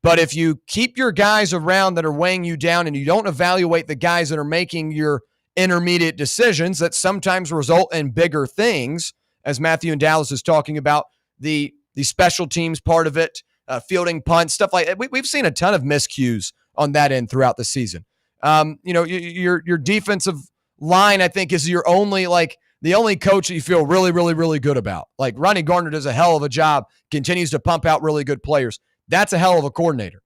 But if you keep your guys around that are weighing you down and you don't evaluate the guys that are making your intermediate decisions that sometimes result in bigger things, as Matthew in Dallas is talking about, the special teams part of it, fielding punts, stuff like that. We've seen a ton of miscues on that end throughout the season. Your defensive line, I think, is your only, the only coach that you feel really, really, really good about. Ronnie Gardner does a hell of a job, continues to pump out really good players. That's a hell of a coordinator.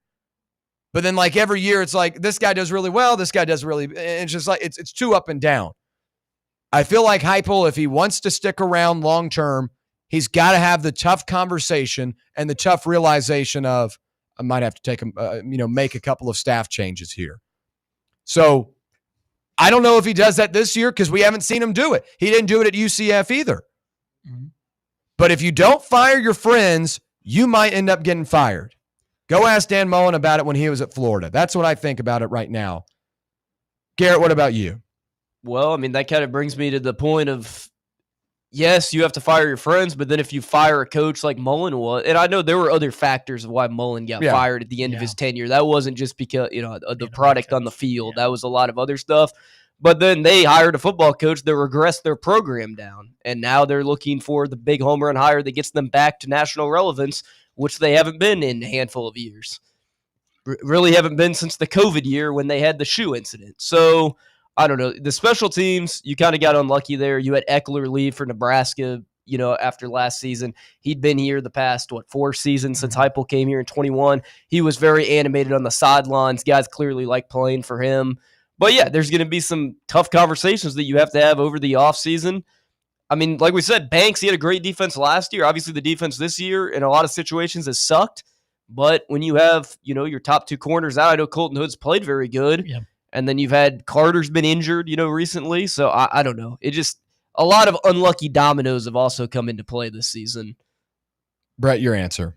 But then every year it's this guy does really well, this guy does really, it's just it's too up and down. I feel like Heupel, if he wants to stick around long term, he's got to have the tough conversation and the tough realization of, I might have to make a couple of staff changes here. So I don't know if he does that this year because we haven't seen him do it. He didn't do it at UCF either. Mm-hmm. But if you don't fire your friends, you might end up getting fired. Go ask Dan Mullen about it when he was at Florida. That's what I think about it right now. Garrett, what about you? Well, that kind of brings me to the point of, yes, you have to fire your friends, but then if you fire a coach like Mullen was, and I know there were other factors of why Mullen got fired at the end of his tenure. That wasn't just because, the product on the field. That was a lot of other stuff. But then they hired a football coach that regressed their program down, and now they're looking for the big home run hire that gets them back to national relevance, which they haven't been in a handful of years. Really haven't been since the COVID year when they had the shoe incident. So, I don't know. The special teams, you kind of got unlucky there. You had Eckler leave for Nebraska, after last season. He'd been here the past, 4 seasons since Heupel came here in 21. He was very animated on the sidelines. Guys clearly like playing for him. But, yeah, there's going to be some tough conversations that you have to have over the offseason. Like we said, Banks, he had a great defense last year. Obviously, the defense this year in a lot of situations has sucked. But when you have, your top 2 corners out, I know Colton Hood's played very good. Yeah. And then you've had Carter's been injured, recently. So I don't know. It just, a lot of unlucky dominoes have also come into play this season. Brett, your answer.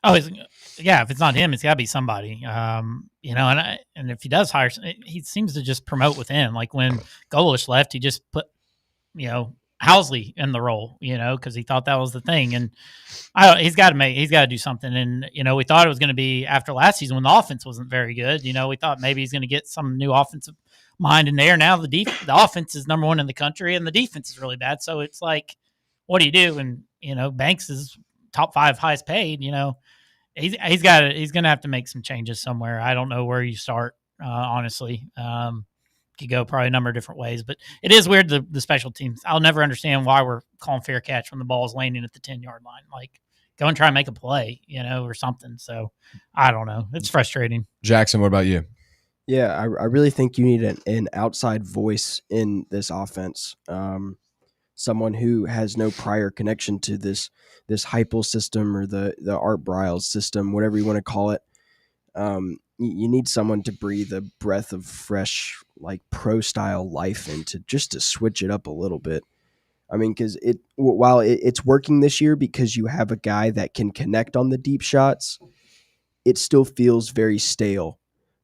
Oh, if it's not him, it's got to be somebody. And if he does hire, he seems to just promote within. Like when Golish left, he just put, Housley in the role, because he thought that was the thing. And he's got to do something. And, we thought it was going to be after last season when the offense wasn't very good. We thought maybe he's going to get some new offensive mind in there. Now the offense is number 1 in the country and the defense is really bad. So it's what do you do? And, Banks is top 5 highest paid, he's going to have to make some changes somewhere. I don't know where you start, honestly. Could go probably a number of different ways, but it is weird, the special teams. I'll never understand why we're calling fair catch when the ball is landing at the 10-yard line. Go and try and make a play, or something. So I don't know. It's frustrating. Jackson, what about you? Yeah, I really think you need an outside voice in this offense. Someone who has no prior connection to this Heupel system or the Art Briles system, whatever you want to call it. You need someone to breathe a breath of fresh, like pro style life into, just to switch it up a little bit. I mean, because while it's working this year because you have a guy that can connect on the deep shots, it still feels very stale.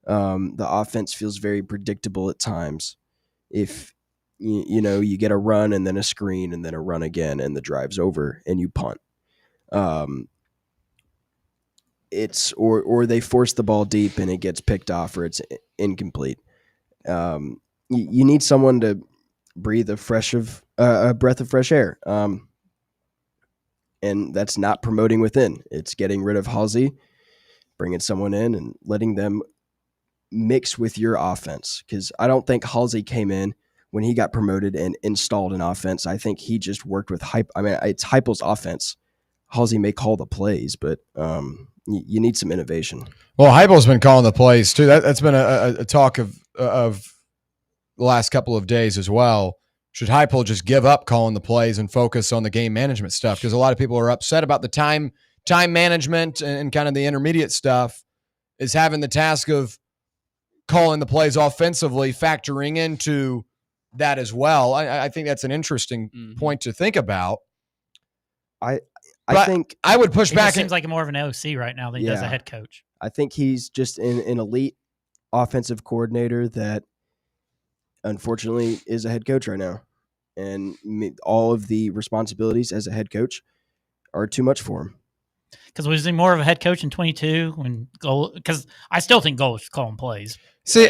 The offense feels very predictable at times. If you get a run and then a screen and then a run again and the drive's over and you punt. It's or they force the ball deep and it gets picked off or it's incomplete. You need someone to breathe a breath of fresh air. And that's not promoting within. It's getting rid of Halsey, bringing someone in and letting them mix with your offense. Because I don't think Halsey came in when he got promoted and installed an offense. I think he just worked with Hype. I mean, it's Heupel's offense. Halsey may call the plays, but you need some innovation. Well, Heupel's been calling the plays too. That's been a talk of the last couple of days as well. Should Heupel just give up calling the plays and focus on the game management stuff? Because a lot of people are upset about the time management and kind of the intermediate stuff is having the task of calling the plays offensively, factoring into that as well. I think that's an interesting point to think about. I think I would push back. It seems like more of an OC right now than he does a head coach. I think he's just an elite offensive coordinator that unfortunately is a head coach right now. And all of the responsibilities as a head coach are too much for him. Because was he more of a head coach in 22 when goal? Because I still think Goal was calling plays. See,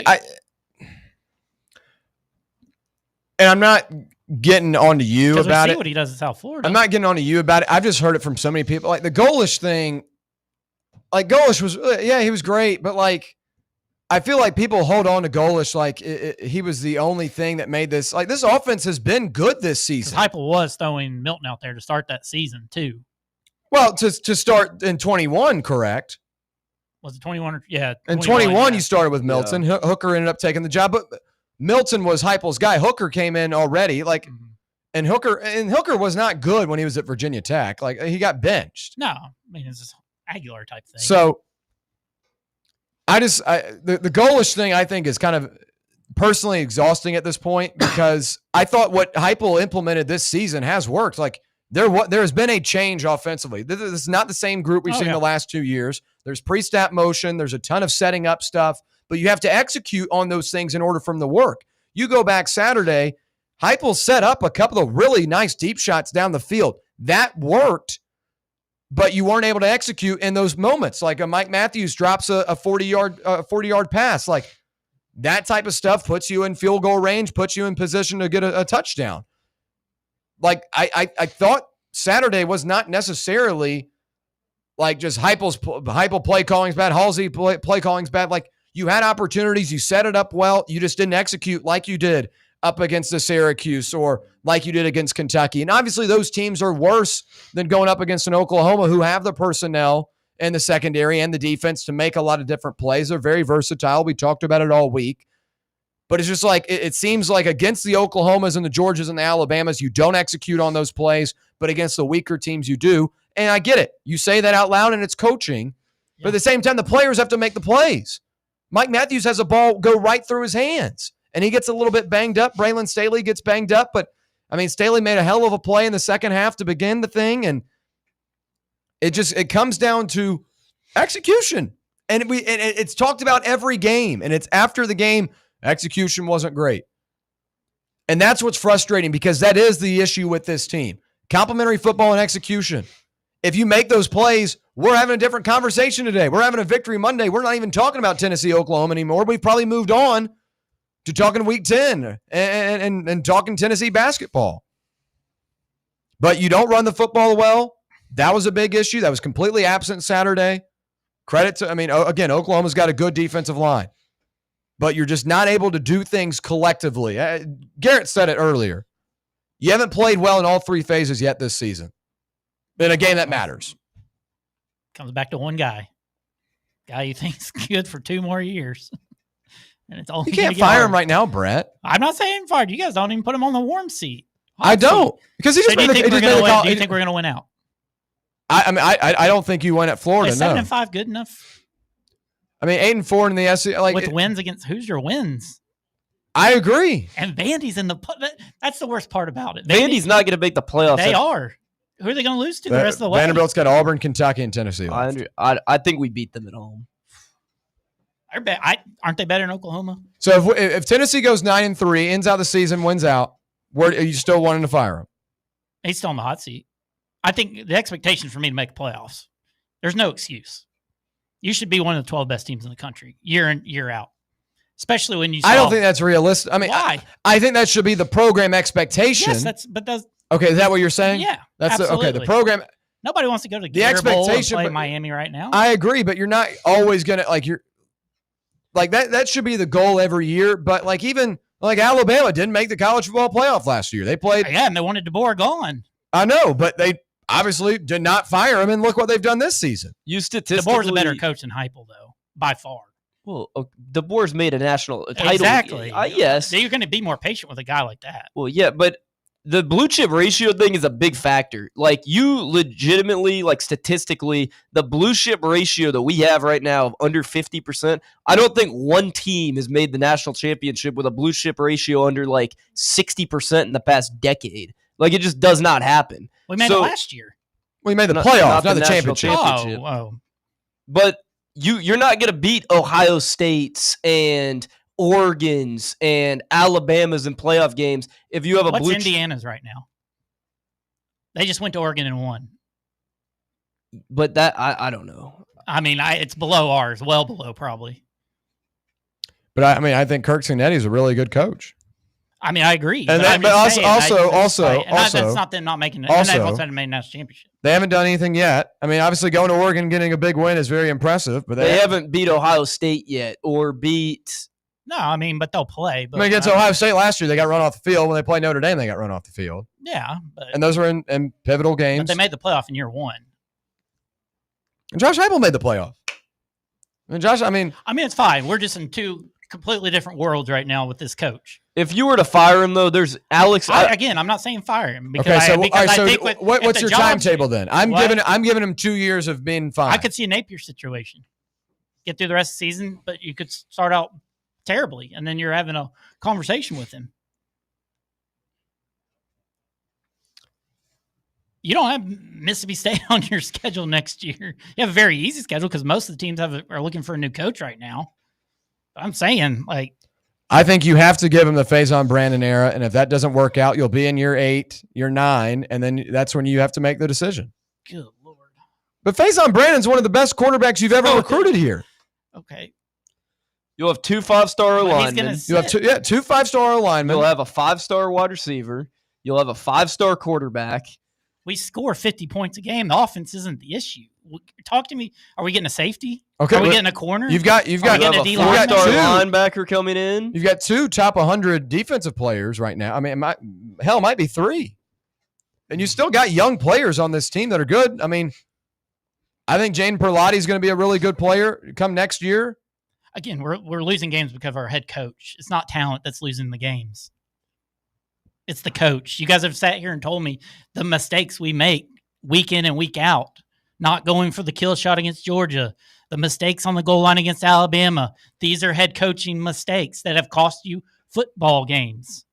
and I'm not getting onto you about we see it. what he does at South Florida. I'm not getting onto you about it. I've just heard it from so many people. Like the Goalish thing, like Goalish was, he was great, but like I feel like people hold on to Goalish like he was the only thing that made this. Like this offense has been good this season. Heupel was throwing Milton out there to start that season too. Well, to start in 21, correct? Was it 21? Yeah. In 21, you started with Milton. Yeah. Hooker ended up taking the job, but Milton was Heupel's guy. Hooker came in already, and Hooker was not good when he was at Virginia Tech. Like he got benched. No, I mean it's this Aguilar type thing. So the Goalish thing I think is kind of personally exhausting at this point because I thought what Heupel implemented this season has worked. Like there has been a change offensively. This is not the same group we've seen the last 2 years. There's pre-snap motion. There's a ton of setting up stuff, but you have to execute on those things in order for them to work. You go back Saturday, Heupel set up a couple of really nice deep shots down the field. That worked, but you weren't able to execute in those moments. Like a Mike Matthews drops a 40-yard pass. Like that type of stuff puts you in field goal range, puts you in position to get a touchdown. Like I thought Saturday was not necessarily like just Heupel play calling's bad, Halsey play calling's bad. Like you had opportunities, you set it up well, you just didn't execute like you did up against the Syracuse or like you did against Kentucky. And obviously those teams are worse than going up against an Oklahoma who have the personnel and the secondary and the defense to make a lot of different plays. They're very versatile. We talked about it all week. But it's just like, it seems like against the Oklahomas and the Georgias and the Alabamas, you don't execute on those plays, but against the weaker teams, you do. And I get it. You say that out loud and it's coaching. But at the same time, the players have to make the plays. Mike Matthews has a ball go right through his hands, and he gets a little bit banged up. Braylon Staley gets banged up, but, I mean, Staley made a hell of a play in the second half to begin the thing, and it comes down to execution. And it's talked about every game, and it's after the game, execution wasn't great. And that's what's frustrating because that is the issue with this team. Complementary football and execution. If you make those plays, we're having a different conversation today. We're having a victory Monday. We're not even talking about Tennessee, Oklahoma anymore. We've probably moved on to talking Week 10 and talking Tennessee basketball. But you don't run the football well. That was a big issue. That was completely absent Saturday. Credit to, again, Oklahoma's got a good defensive line. But you're just not able to do things collectively. Garrett said it earlier. You haven't played well in all three phases yet this season. In a game that matters. Comes back to one guy you think's good for 2 more years. And it's only You can't fire him right now, Brett. I'm not saying fired. You guys don't even put him on the warm seat. I don't, because he just Do you made think the we're going to win out? I don't think you win at Florida. Is No. 7-5 good enough? I mean, 8-4 in the SEC. Like with wins against who's your wins? I agree. And Vandy's in the. That's the worst part about it. Vandy's not going to make the playoffs. They are. Who are they going to lose to the rest of the way? Vanderbilt's got Auburn, Kentucky, and Tennessee. I think we beat them at home. Aren't they better in Oklahoma? So if Tennessee goes 9-3, ends out the season, wins out, are you still wanting to fire him? He's still in the hot seat. I think the expectation for me to make the playoffs, there's no excuse. You should be one of the 12 best teams in the country year in, year out. Especially when you. I don't think that's realistic. I mean, why? I think that should be the program expectation. Yes, okay. Is that what you're saying? Yeah, that's absolutely. The program. Nobody wants to go to the expectation Bowl and play Miami right now. I agree, but you're not always gonna that should be the goal every year. But even Alabama didn't make the college football playoff last year. They played. Yeah, and they wanted DeBoer gone. I know, but they obviously did not fire him, and look what they've done this season. DeBoer's a better coach than Heupel, though, by far. Well, DeBoer's made a national title. Exactly. Yes. So you're going to be more patient with a guy like that. Well, yeah, but the blue chip ratio thing is a big factor. You legitimately, statistically, the blue chip ratio that we have right now of under 50%, I don't think one team has made the national championship with a blue chip ratio under 60% in the past decade. It just does not happen. We made it last year. We made the playoffs, not the national championship. Oh. But you're not going to beat Ohio State's and Oregon's and Alabama's in playoff games if you have a What's blue Indiana's right now? They just went to Oregon and won. But that I don't know. I mean, it's below ours, well below probably. But I think Kirk Cignetti's a really good coach. I mean, I agree. And that's not them not making it. Also, and they've also made a national championship. They haven't done anything yet. I mean, obviously going to Oregon and getting a big win is very impressive, but they haven't beat Ohio State yet or beat. No, I mean, but they'll play. But, against Ohio State last year, they got run off the field. When they played Notre Dame, they got run off the field. Yeah. And those were in pivotal games. But they made the playoff in year one. And Josh Heupel made the playoff. I mean, it's fine. We're just in two completely different worlds right now with this coach. If you were to fire him, though, there's Alex. I'm not saying fire him. Because what's your timetable then? I'm giving him 2 years of being fine. I could see a Napier situation. Get through the rest of the season, but you could start out terribly, and then you're having a conversation with him. You don't have Mississippi State on your schedule next year. You have a very easy schedule because most of the teams are looking for a new coach right now. I'm saying, I think you have to give him the Faison Brandon era, and if that doesn't work out, you'll be in year 8, year 9, and then that's when you have to make the decision. Good Lord. But Faison Brandon's one of the best quarterbacks you've ever recruited here. Okay. You'll have 2 5-star linemen. You'll have 2 5-star linemen. You'll have a 5-star wide receiver. You'll have a 5-star quarterback. We score 50 points a game. The offense isn't the issue. Talk to me. Are we getting a safety? Okay, are we getting a corner? You've got a 4-star linebacker coming in. You've got 2 top 100 defensive players right now. I mean, it might be 3. And you still got young players on this team that are good. I mean, I think Jaden Perlotti is going to be a really good player come next year. Again, we're losing games because of our head coach. It's not talent that's losing the games. It's the coach. You guys have sat here and told me the mistakes we make week in and week out. Not going for the kill shot against Georgia. The mistakes on the goal line against Alabama. These are head coaching mistakes that have cost you football games.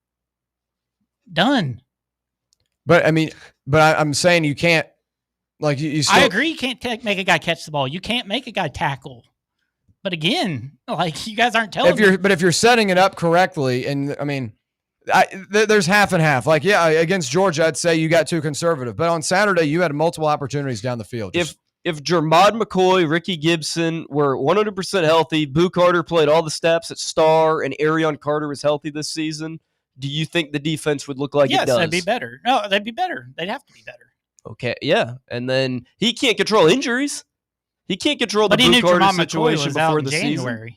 Done. But I'm saying you can't. You still, I agree. You can't make a guy catch the ball. You can't make a guy tackle. But again, you guys aren't telling me. But if you're setting it up correctly, and there's half and half. Against Georgia, I'd say you got too conservative. But on Saturday, you had multiple opportunities down the field. If Jermod McCoy, Ricky Gibson were 100% healthy, Boo Carter played all the steps at star, and Arion Carter was healthy this season, do you think the defense would look like it does? Yes, they'd be better. No, they'd be better. They'd have to be better. Okay, yeah. And then he can't control injuries. He can't control the Boo Carter situation before the season.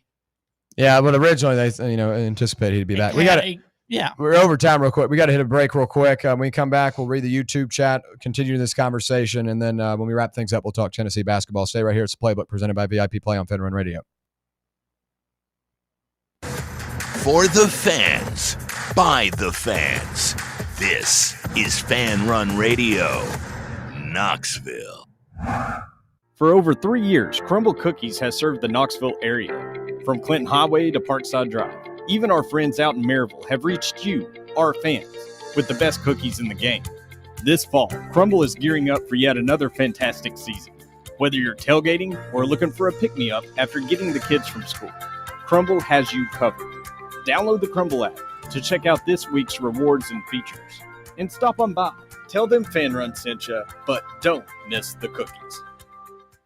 Yeah, but originally they anticipated he'd be back. We're over time real quick. We got to hit a break real quick. When we come back, we'll read the YouTube chat, continue this conversation, and then when we wrap things up, we'll talk Tennessee basketball. Stay right here. It's the Playbook presented by VIP Play on Fan Run Radio. For the fans, by the fans. This is Fan Run Radio, Knoxville. For over 3 years, Crumble Cookies has served the Knoxville area. From Clinton Highway to Parkside Drive, even our friends out in Maryville have reached you, our fans, with the best cookies in the game. This fall, Crumble is gearing up for yet another fantastic season. Whether you're tailgating or looking for a pick-me-up after getting the kids from school, Crumble has you covered. Download the Crumble app to check out this week's rewards and features. And stop on by. Tell them Fan Run sent you, but don't miss the cookies.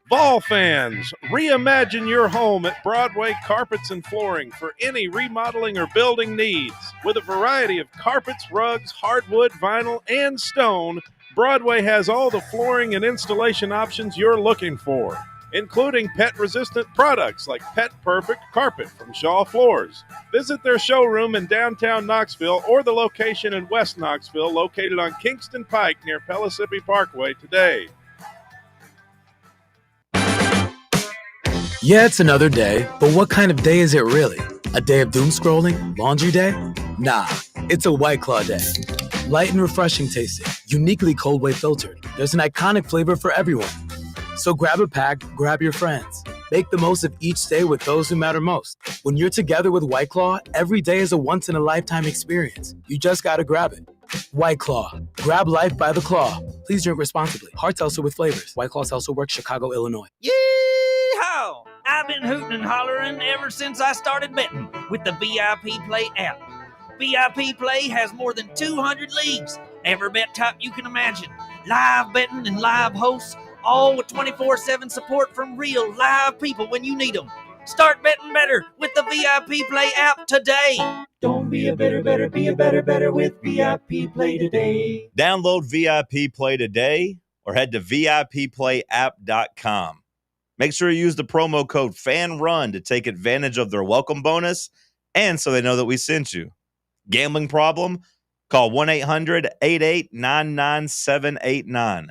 Vol fans, reimagine your home at Broadway Carpets and Flooring for any remodeling or building needs. With a variety of carpets, rugs, hardwood, vinyl, and stone, Broadway has all the flooring and installation options you're looking for, including pet-resistant products like Pet Perfect Carpet from Shaw Floors. Visit their showroom in downtown Knoxville or the location in West Knoxville located on Kingston Pike near Pellissippi Parkway today. Yeah, it's another day, but what kind of day is it really? A day of doom scrolling? Laundry day? Nah, it's a White Claw day. Light and refreshing tasting, uniquely cold way filtered. There's an iconic flavor for everyone. So grab a pack, grab your friends. Make the most of each day with those who matter most. When you're together with White Claw, every day is a once-in-a-lifetime experience. You just gotta grab it. White Claw. Grab life by the claw. Please drink responsibly. Hard seltzer with flavors. White Claw Seltzer Works, Chicago, Illinois. Yeehaw! I've been hooting and hollering ever since I started betting with the VIP Play app. VIP Play has more than 200 leagues, every bet type you can imagine. Live betting and live hosts, all with 24/7 support from real live people when you need them. Start betting better with the VIP Play app today. Don't be a better, be a better with VIP Play today. Download VIP Play today or head to VIPPlayApp.com. Make sure you use the promo code FANRUN to take advantage of their welcome bonus and so they know that we sent you. Gambling problem? Call 1-800-8899-789.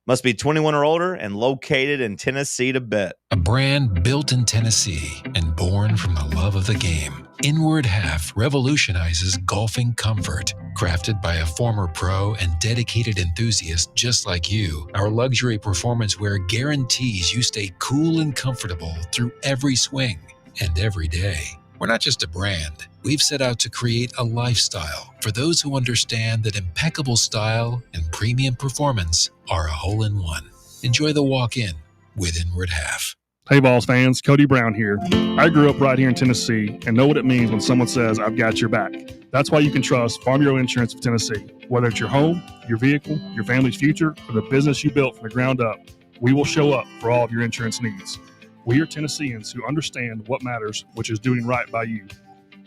Must be 21 or older and located in Tennessee to bet. A brand built in Tennessee and born from the love of the game. Inward Half revolutionizes golfing comfort. Crafted by a former pro and dedicated enthusiast just like you, our luxury performance wear guarantees you stay cool and comfortable through every swing and every day. We're not just a brand. We've set out to create a lifestyle for those who understand that impeccable style and premium performance are a hole-in-one. Enjoy the walk-in with Inward Half. Hey, Vols fans, Cody Brown here. I grew up right here in Tennessee and know what it means when someone says, I've got your back. That's why you can trust Farm Bureau Insurance of Tennessee. Whether it's your home, your vehicle, your family's future, or the business you built from the ground up, we will show up for all of your insurance needs. We are Tennesseans who understand what matters, which is doing right by you.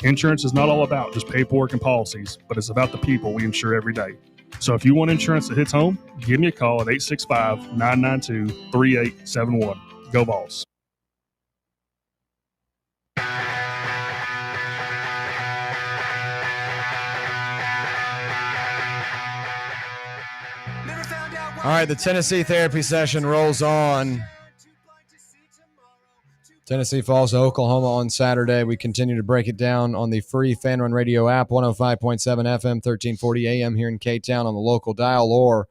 Insurance is not all about just paperwork and policies, but it's about the people we insure every day. So if you want insurance that hits home, give me a call at 865-992-3871. Go Vols. All right, the Tennessee therapy session rolls on. Tennessee falls to Oklahoma on Saturday. We continue to break it down on the free Fan Run Radio app, 105.7 FM, 1340 AM here in K-Town on the local dial or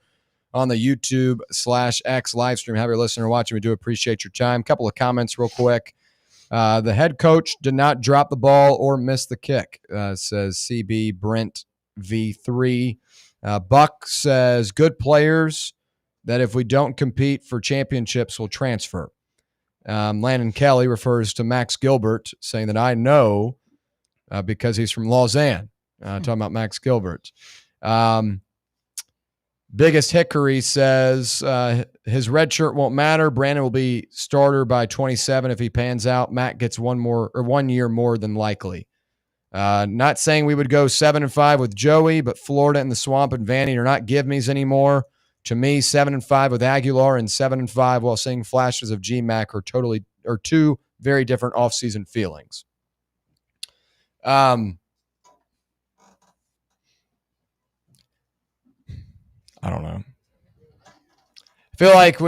on the YouTube/X live stream. Have your listener watching. We do appreciate your time. Couple of comments real quick. The head coach did not drop the ball or miss the kick, says CB Brent V3. Buck says, good players that if we don't compete for championships will transfer. Landon Kelly refers to Max Gilbert, saying that I know because he's from Lausanne. Talking about Max Gilbert. Biggest Hickory says his red shirt won't matter. Brandon will be starter by 27 if he pans out. Matt gets 1 year more than likely. Not saying we would go 7-5 with Joey, but Florida and the Swamp and Vanny are not give me's anymore. To me, 7-5 with Aguilar and 7-5 while seeing flashes of GMAC are two very different offseason feelings. I don't know. I feel like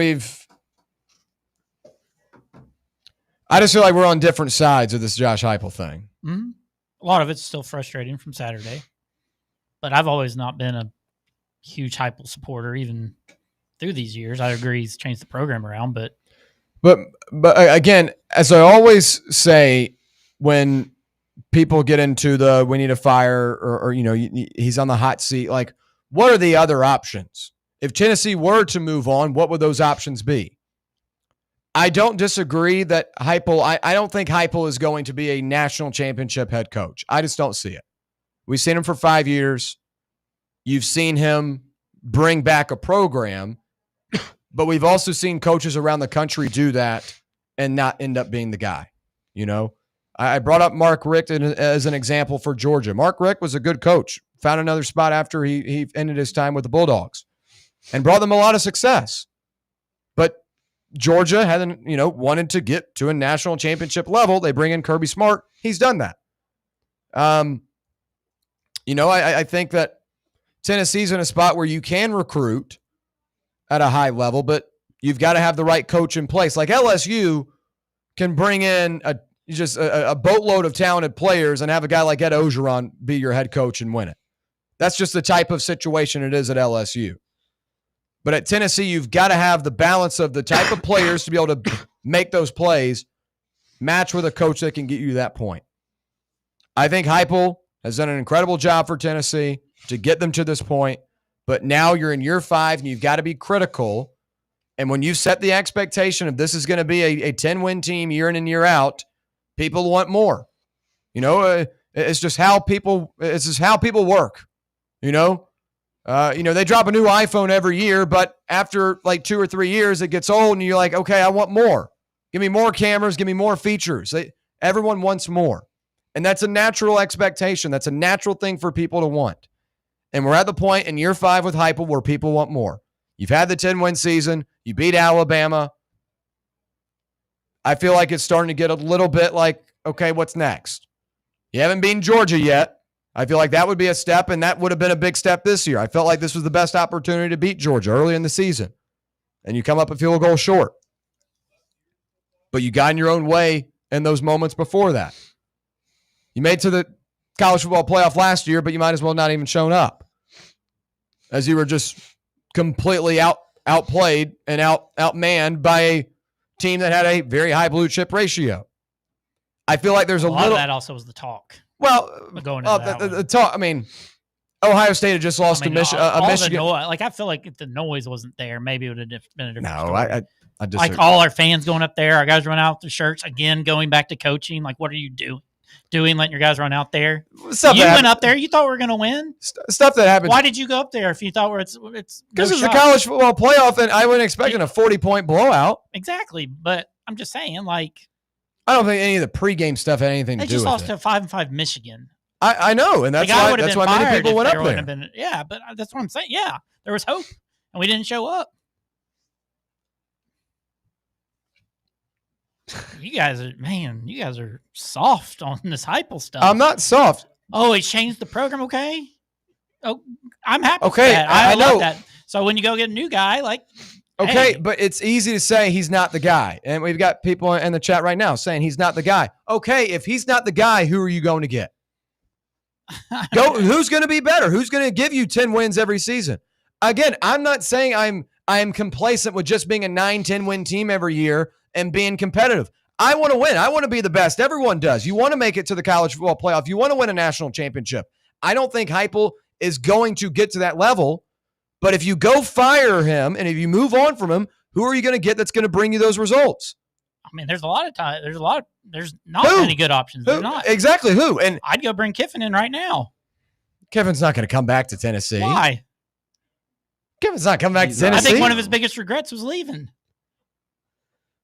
I just feel like we're on different sides of this Josh Heupel thing. Mm-hmm. lot of it's still frustrating from Saturday, but I've always not been a huge Heupel supporter, even through these years. I agree he's changed the program around, but again, as I always say, when people get into the we need to fire or he's on the hot seat, like, what are the other options? If Tennessee were to move on, what would those options be? I don't disagree that Heupel, I don't think Heupel is going to be a national championship head coach. I just don't see it. We've seen him for 5 years. You've seen him bring back a program, but we've also seen coaches around the country do that and not end up being the guy. I brought up Mark Richt as an example for Georgia. Mark Richt was a good coach, found another spot after he ended his time with the Bulldogs and brought them a lot of success. But Georgia hadn't, wanted to get to a national championship level. They bring in Kirby Smart. He's done that. I think that Tennessee's in a spot where you can recruit at a high level, but you've got to have the right coach in place. Like LSU can bring in a boatload of talented players and have a guy like Ed Ogeron be your head coach and win it. That's just the type of situation it is at LSU. But at Tennessee, you've got to have the balance of the type of players to be able to make those plays match with a coach that can get you to that point. I think Heupel has done an incredible job for Tennessee to get them to this point, but now you're in year 5 and you've got to be critical. And when you set the expectation of this is going to be a 10-win team year in and year out, people want more. It's just how people work. They drop a new iPhone every year, but after like 2 or 3 years, it gets old and you're like, okay, I want more. Give me more cameras, give me more features. Everyone wants more. And that's a natural expectation. That's a natural thing for people to want. And we're at the point in year 5 with Heupel where people want more. You've had the 10-win season. You beat Alabama. I feel like it's starting to get a little bit like, okay, what's next? You haven't beaten Georgia yet. I feel like that would be a step, and that would have been a big step this year. I felt like this was the best opportunity to beat Georgia early in the season. And you come up a field goal short. But you got in your own way in those moments before that. You made to the college football playoff last year, but you might as well not even shown up, as you were just completely outplayed and outmanned by a team that had a very high blue chip ratio. I feel like there's a little of that also was the talk. Well, going into the talk. I mean, Ohio State had just lost to Michigan. I feel like if the noise wasn't there, maybe it would have been a different story. I disagree. Like all our fans going up there, our guys run out with their shirts again, going back to coaching. Like, what are you doing? Letting your guys run out there. You went up there. You thought we were going to win. Stuff that happened. Why did you go up there if you thought it's because it's a college football playoff, and I wasn't expecting a 40-point blowout. Exactly, but I'm just saying, like, I don't think any of the pregame stuff had anything to do with it. They just lost to 5-5 Michigan. I know, and that's why many people went up there. Yeah, but that's what I'm saying. Yeah, there was hope, and we didn't show up. You guys are soft on this Heupel stuff. I'm not soft. Oh, he changed the program. Okay. Oh, I'm happy. Okay, with that. I know love that. So when you go get a new guy, like, okay, hey. But it's easy to say he's not the guy, and we've got people in the chat right now saying he's not the guy. Okay, if he's not the guy, who are you going to get? Who's going to be better? Who's going to give you 10 wins every season? Again, I'm not saying I'm complacent with just being a 9-10 win team every year and being competitive. I want to win. I want to be the best. Everyone does. You want to make it to the college football playoff. You want to win a national championship. I don't think Heupel is going to get to that level, but if you go fire him and if you move on from him, who are you going to get that's going to bring you those results? I mean, there's a lot of time. There's not many good options. There's not. Exactly who? And I'd go bring Kiffin in right now. Kiffin's not going to come back to Tennessee. Why? Kiffin's not coming back to Tennessee. I think one of his biggest regrets was leaving.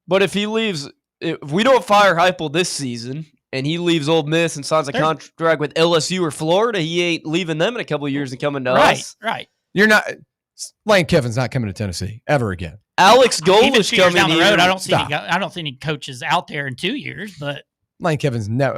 But if he leaves, if we don't fire Heupel this season and he leaves Ole Miss and signs a contract with LSU or Florida, he ain't leaving them in a couple of years and coming to us. Right. You're not. Lane Kiffin's not coming to Tennessee ever again. Alex Golish coming down the road. here. I don't think any coaches out there in 2 years, but Lane Kiffin's not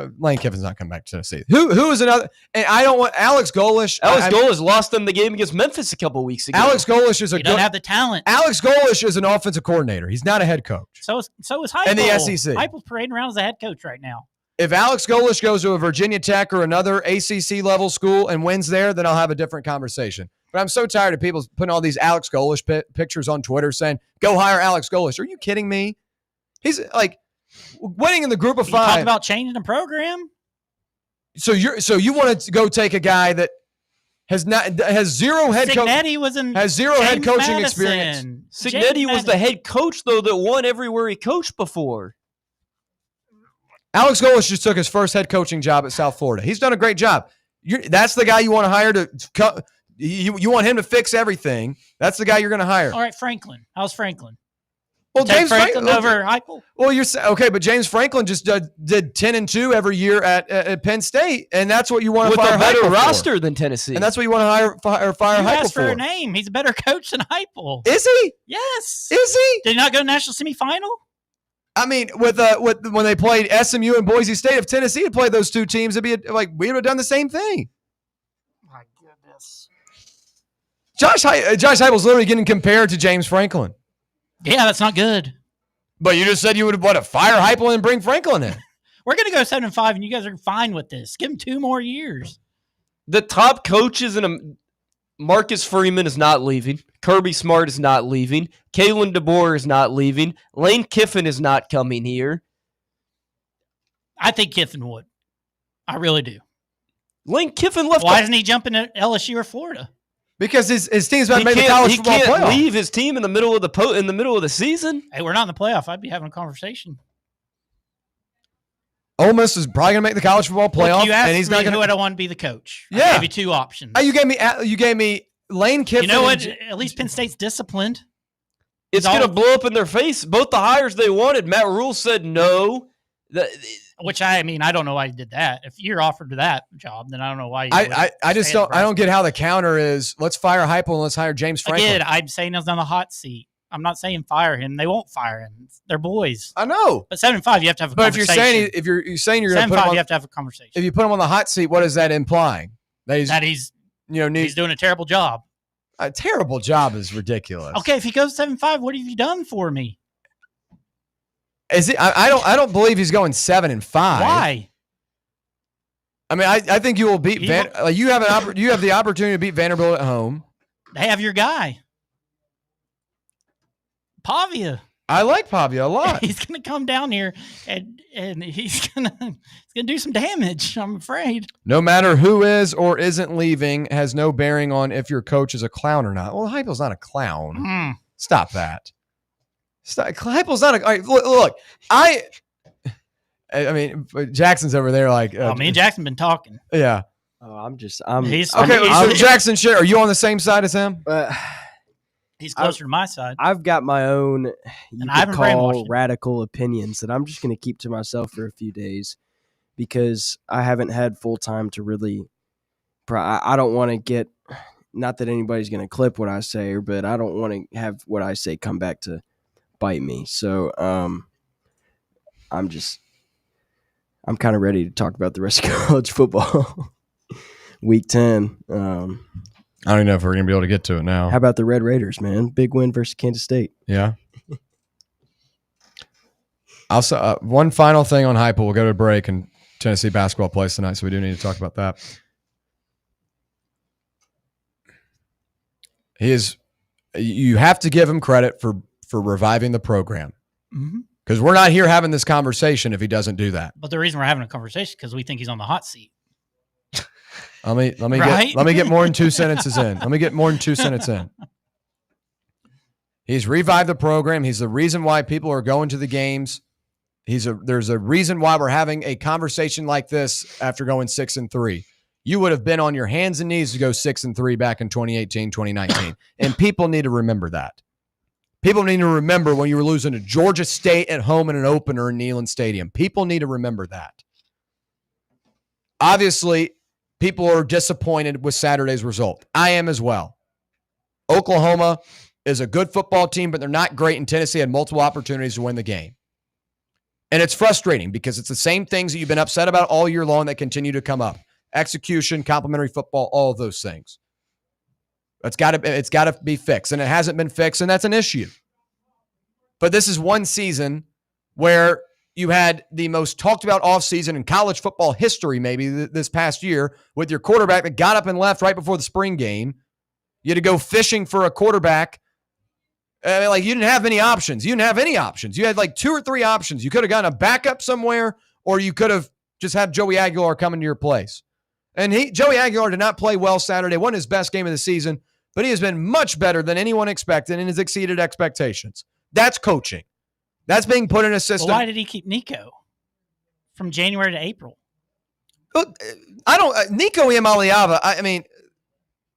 coming back to Tennessee. Who is another? And I don't want Alex Golish. Golish lost them the game against Memphis a couple weeks ago. Alex Golish is he doesn't have the talent. Alex Golish is an offensive coordinator. He's not a head coach. So is Heupel. And the SEC. Heupel's parading around as a head coach right now. If Alex Golish goes to a Virginia Tech or another ACC level school and wins there, then I'll have a different conversation. But I'm so tired of people putting all these Alex Golish pictures on Twitter saying, go hire Alex Golish. Are you kidding me? He's like winning in the group of You five. talk about changing the program? So you want to go take a guy that has zero head coaching experience. Signetti was the head coach though that won everywhere he coached before. Alex Golish just took his first head coaching job at South Florida. He's done a great job. That's the guy you want to hire to. You want him to fix everything. That's the guy you're going to hire. All right, Franklin. How's Franklin? Well, James Franklin over Heupel. Well, you're okay, but James Franklin just did 10-2 every year at Penn State, and that's what you want to with fire a better Heupel roster for. than Tennessee, and that's what you want to fire You Heupel asked for a for. name. He's a better coach than Heupel. Is he? Yes. Is he? Did he not go to national semifinal? I mean, with when they played SMU and Boise State, if Tennessee had played those two teams, it'd be like we would have done the same thing. My goodness. Josh Heupel's literally getting compared to James Franklin. Yeah, that's not good. But you just said you would want to fire Heupel and bring Franklin in. We're going to go 7-5, and you guys are fine with this. Give him 2 more years. The top coaches in Marcus Freeman is not leaving. Kirby Smart is not leaving. Kalen DeBoer is not leaving. Lane Kiffin is not coming here. I think Kiffin would. I really do. Lane Kiffin left. Why isn't he jumping at LSU or Florida? Because his team's about to make the college football playoff. He can't leave his team in the middle of the season. Hey, we're not in the playoff. I'd be having a conversation. Ole Miss is probably going to make the college football playoff, Look, you asked and he's me not going who to. I want to be the coach. Yeah. I gave you 2 options. You gave me Lane Kiffin. You know what? At least Penn State's disciplined. It's going to blow up in their face. Both the hires they wanted, Matt Rule said no. Which I don't know why he did that. If you're offered to that job, then I don't know why. I just don't. I don't get how the counter is. Let's fire Heupel and let's hire James Franklin. Again, I'm saying he's on the hot seat. I'm not saying fire him. They won't fire him. They're boys. I know. But 7-5, you have to have a But conversation. if you're saying you're going to put him on, you have to have a conversation. If you put him on the hot seat, what is that implying? That he's he's doing a terrible job. A terrible job is ridiculous. Okay, if he goes 7-5, what have you done for me? Is it? I don't believe he's going 7-5. Why? I mean, I think you will beat you have the opportunity to beat Vanderbilt at home. They have your guy, Pavia. I like Pavia a lot. He's going to come down here and he's going to do some damage, I'm afraid. No matter who is or isn't leaving has no bearing on if your coach is a clown or not. Well, Heupel's not a clown. Stop that. Heupel's not a. All right, look, I mean, Jackson's over there like. Me and Jackson been talking. Yeah. I'm okay. So Jackson, shit, are you on the same side as him? He's closer to my side. I've got my own, you I could haven't brainwashed call him. radical opinions that I'm just going to keep to myself for a few days because I haven't had full time to really. I don't want to get. Not that anybody's going to clip what I say, but I don't want to have what I say come back to bite me. So I'm kind of ready to talk about the rest of college football. Week 10. I don't even know if we're going to be able to get to it now. How about the Red Raiders, man? Big win versus Kansas State. Yeah. Also, one final thing on Heupel. We'll go to a break, and Tennessee basketball plays tonight, so we do need to talk about that. You have to give him credit for reviving the program. Because we're not here having this conversation if he doesn't do that. But the reason we're having a conversation because we think he's on the hot seat. Let me get more than 2 sentences in. Let me get more than 2 sentences in. He's revived the program. He's the reason why people are going to the games. There's a reason why we're having a conversation like this after going 6-3. You would have been on your hands and knees to go 6-3 back in 2018, 2019. And people need to remember that. People need to remember when you were losing to Georgia State at home in an opener in Neyland Stadium. People need to remember that. Obviously, people are disappointed with Saturday's result. I am as well. Oklahoma is a good football team, but they're not great, and Tennessee had multiple opportunities to win the game. And it's frustrating because it's the same things that you've been upset about all year long that continue to come up. Execution, complimentary football, all of those things. It's got to be fixed, and it hasn't been fixed, and that's an issue. But this is one season where You had the most talked about offseason in college football history, maybe this past year, with your quarterback that got up and left right before the spring game. You had to go fishing for a quarterback. You didn't have many options. You didn't have any options. You had like 2 or 3 options. You could have gotten a backup somewhere, or you could have just had Joey Aguilar come into your place. And Joey Aguilar did not play well Saturday. Wasn't his best game of the season, but he has been much better than anyone expected and has exceeded expectations. That's coaching. That's being put in a system. Well, why did he keep Nico from January to April? Nico Iamaleava, I mean,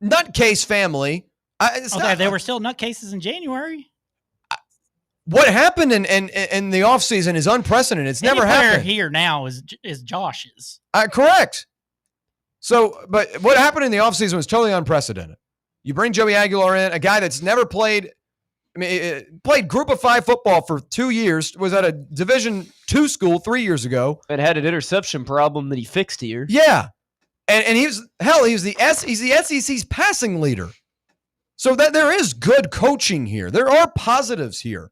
nutcase family. They were still nutcases in January. What happened in the offseason is unprecedented. It's never happened. Here now is Josh's. Correct. So, but what happened in the offseason was totally unprecedented. You bring Joey Aguilar in, a guy that's never played. Played Group of 5 football for 2 years, was at a Division II school 3 years ago. And had an interception problem that he fixed here. Yeah. And he's the SEC's passing leader. So that there is good coaching here. There are positives here.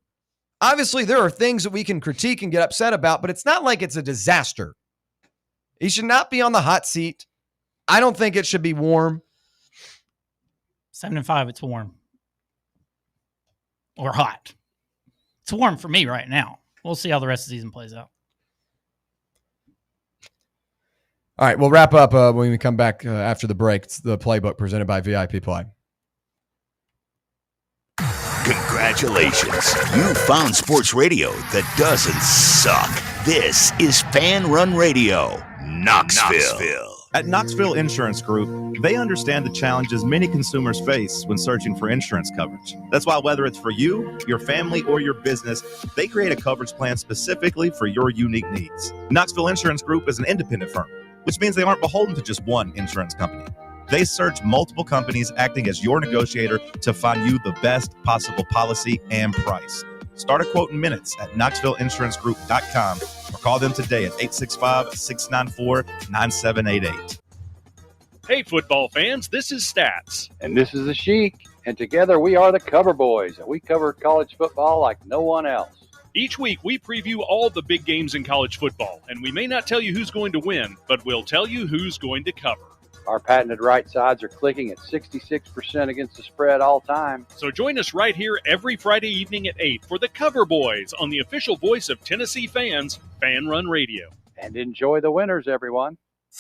Obviously, there are things that we can critique and get upset about, but it's not like it's a disaster. He should not be on the hot seat. I don't think it should be warm. 7-5, it's warm. Or hot. It's warm for me right now. We'll see how the rest of the season plays out. All right, we'll wrap up when we come back after the break. It's the Playbook presented by VIP Play. Congratulations. You found sports radio that doesn't suck. This is Fan Run Radio, Knoxville. At Knoxville Insurance Group, they understand the challenges many consumers face when searching for insurance coverage. That's why whether it's for you, your family, or your business, they create a coverage plan specifically for your unique needs. Knoxville Insurance Group is an independent firm, which means they aren't beholden to just one insurance company. They search multiple companies, acting as your negotiator to find you the best possible policy and price. Start a quote in minutes at KnoxvilleInsuranceGroup.com or call them today at 865-694-9788. Hey, football fans, this is Stats. And this is the Sheik. And together we are the Cover Boys, and we cover college football like no one else. Each week we preview all the big games in college football, and we may not tell you who's going to win, but we'll tell you who's going to cover. Our patented right sides are clicking at 66% against the spread all time. So join us right here every Friday evening at 8 for the Cover Boys on the official voice of Tennessee fans, Fan Run Radio. And enjoy the winners, everyone.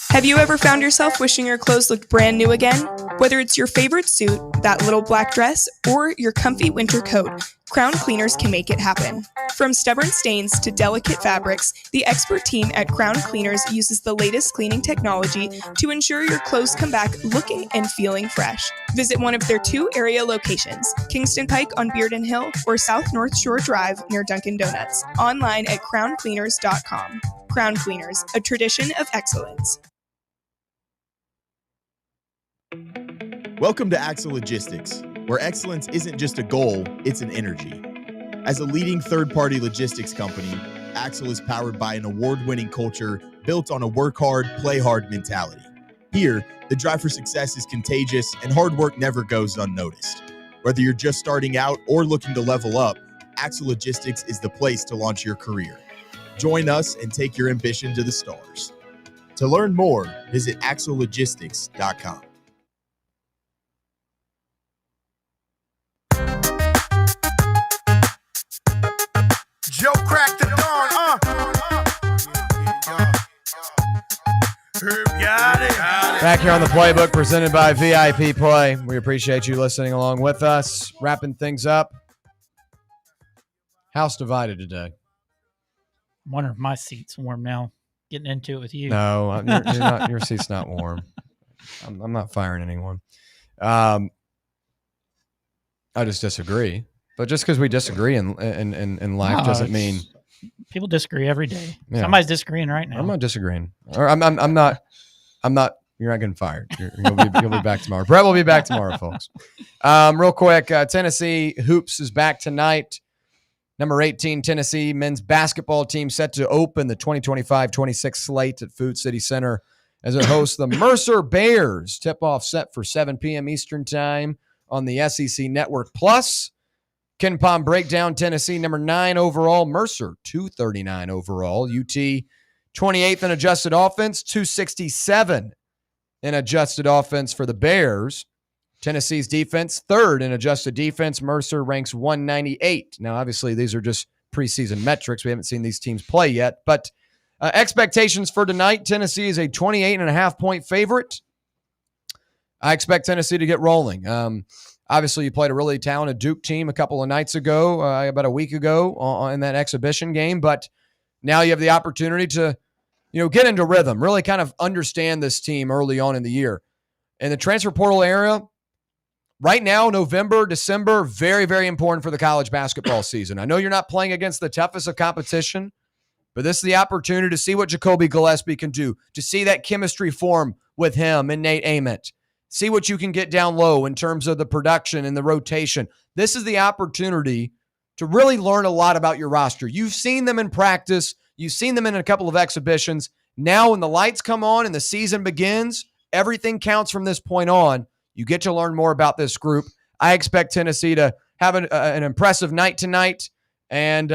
Have you ever found yourself wishing your clothes looked brand new again? Whether it's your favorite suit, that little black dress, or your comfy winter coat, Crown Cleaners can make it happen. From stubborn stains to delicate fabrics, the expert team at Crown Cleaners uses the latest cleaning technology to ensure your clothes come back looking and feeling fresh. Visit one of their 2 area locations, Kingston Pike on Bearden Hill or South North Shore Drive near Dunkin' Donuts. Online at crowncleaners.com. Crown Cleaners, a tradition of excellence. Welcome to Axle Logistics, where excellence isn't just a goal, it's an energy. As a leading third-party logistics company, Axle is powered by an award-winning culture built on a work hard, play hard mentality. Here, the drive for success is contagious and hard work never goes unnoticed. Whether you're just starting out or looking to level up, Axle Logistics is the place to launch your career. Join us and take your ambition to the stars. To learn more, visit axlelogistics.com. Joe cracked the dawn, Got it. Back here on the Playbook presented by VIP Play. We appreciate you listening along with us. Wrapping things up. House divided today. I'm wondering if my seat's warm now. Getting into it with you. No, you're not, your seat's not warm. I'm not firing anyone. I just disagree. But just because we disagree in life doesn't mean people disagree every day. Yeah. Somebody's disagreeing right now. I'm not disagreeing. Or I'm not. You're not getting fired. You'll be back tomorrow. Brett will be back tomorrow, folks. Real quick, Tennessee Hoops is back tonight. Number 18, Tennessee men's basketball team set to open the 2025-26 slate at Food City Center as it hosts the Mercer Bears. Tip-off set for 7 p.m. Eastern Time on the SEC Network Plus. Ken Palm breakdown, Tennessee number 9 overall, Mercer 239 overall, UT 28th in adjusted offense, 267 in adjusted offense for the Bears. Tennessee's defense, 3rd in adjusted defense. Mercer ranks 198. Now, obviously, these are just preseason metrics. We haven't seen these teams play yet. But expectations for tonight, Tennessee is a 28.5-point favorite. I expect Tennessee to get rolling. Obviously, you played a really talented Duke team a couple of nights ago, about a week ago in that exhibition game. But now you have the opportunity to, get into rhythm, really kind of understand this team early on in the year. In the transfer portal area, right now, November, December, very, very important for the college basketball season. I know you're not playing against the toughest of competition, but this is the opportunity to see what Jacoby Gillespie can do, to see that chemistry form with him and Nate Ament. See what you can get down low in terms of the production and the rotation. This is the opportunity to really learn a lot about your roster. You've seen them in practice. You've seen them in a couple of exhibitions. Now when the lights come on and the season begins, everything counts from this point on. You get to learn more about this group. I expect Tennessee to have an impressive night tonight, and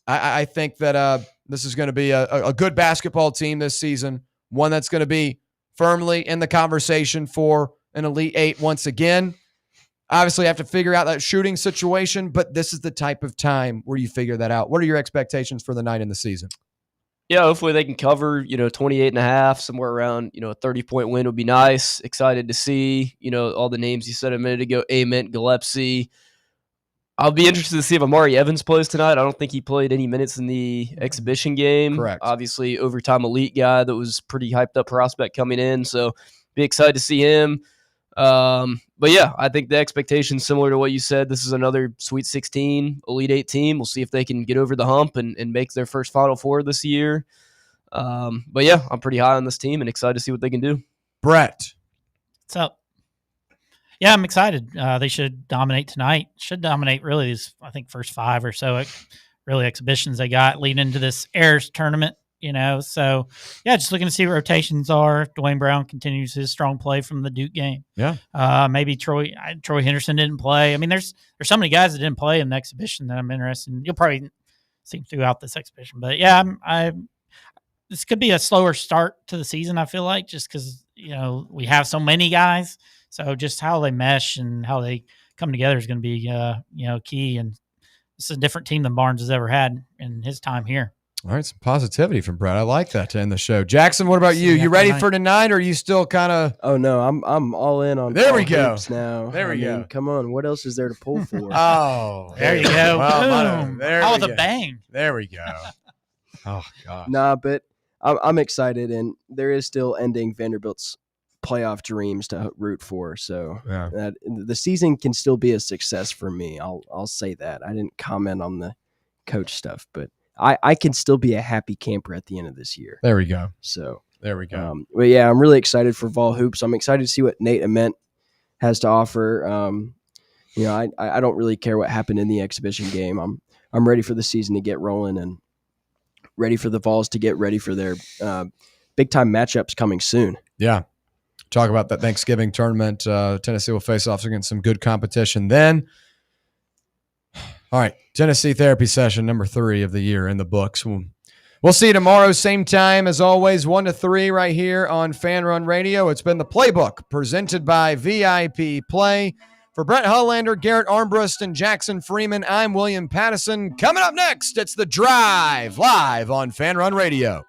I think that this is going to be a good basketball team this season, one that's going to be firmly in the conversation for an Elite Eight once again. Obviously, have to figure out that shooting situation, but this is the type of time where you figure that out. What are your expectations for the night in the season? Yeah, hopefully they can cover, 28.5, somewhere around, a 30-point win would be nice. Excited to see, all the names you said a minute ago, Ament, Gillespie. I'll be interested to see if Amari Evans plays tonight. I don't think he played any minutes in the exhibition game. Correct. Obviously, overtime elite guy that was pretty hyped up prospect coming in. So be excited to see him. But yeah, I think the expectation's similar to what you said. This is another Sweet 16 Elite 8 team. We'll see if they can get over the hump and make their first Final Four this year. But yeah, I'm pretty high on this team and excited to see what they can do. Brett. What's up? Yeah, I'm excited. They should dominate tonight. Should dominate really these, I think, first 5 or so really exhibitions they got leading into this Ayers tournament, So, yeah, just looking to see what rotations are. Dwayne Brown continues his strong play from the Duke game. Yeah. Maybe Troy Henderson didn't play. I mean, there's so many guys that didn't play in the exhibition that I'm interested in. You'll probably see them throughout this exhibition. But, yeah, this could be a slower start to the season, I feel like, just because, we have so many guys. So just how they mesh and how they come together is going to be, key. And this is a different team than Barnes has ever had in his time here. All right, some positivity from Brett. I like that to end the show. Jackson, what about you? You ready for tonight, or are you still kind of? Oh no, I'm all in on. There we go. Now there we go. Come on, what else is there to pull for? Oh, there you go. Well, boom! How with a bang? There we go. Oh god. Nah, but I'm excited, and there is still ending Vanderbilt's playoff dreams to root for. So that the season can still be a success for me. I'll say that. I didn't comment on the coach stuff, but I can still be a happy camper at the end of this year. There we go. So there we go. But yeah, I'm really excited for Vol Hoops. I'm excited to see what Nate Ament has to offer. I don't really care what happened in the exhibition game. I'm ready for the season to get rolling and ready for the Vols to get ready for their big time matchups coming soon. Yeah. Talk about that Thanksgiving tournament. Tennessee will face off against some good competition then. All right, Tennessee therapy session number 3 of the year in the books. We'll see you tomorrow, same time as always, 1 to 3 right here on Fan Run Radio. It's been the Playbook presented by VIP Play. For Brett Hullander, Garrett Armbrust, and Jackson Freeman, I'm William Pattison. Coming up next, it's The Drive live on Fan Run Radio.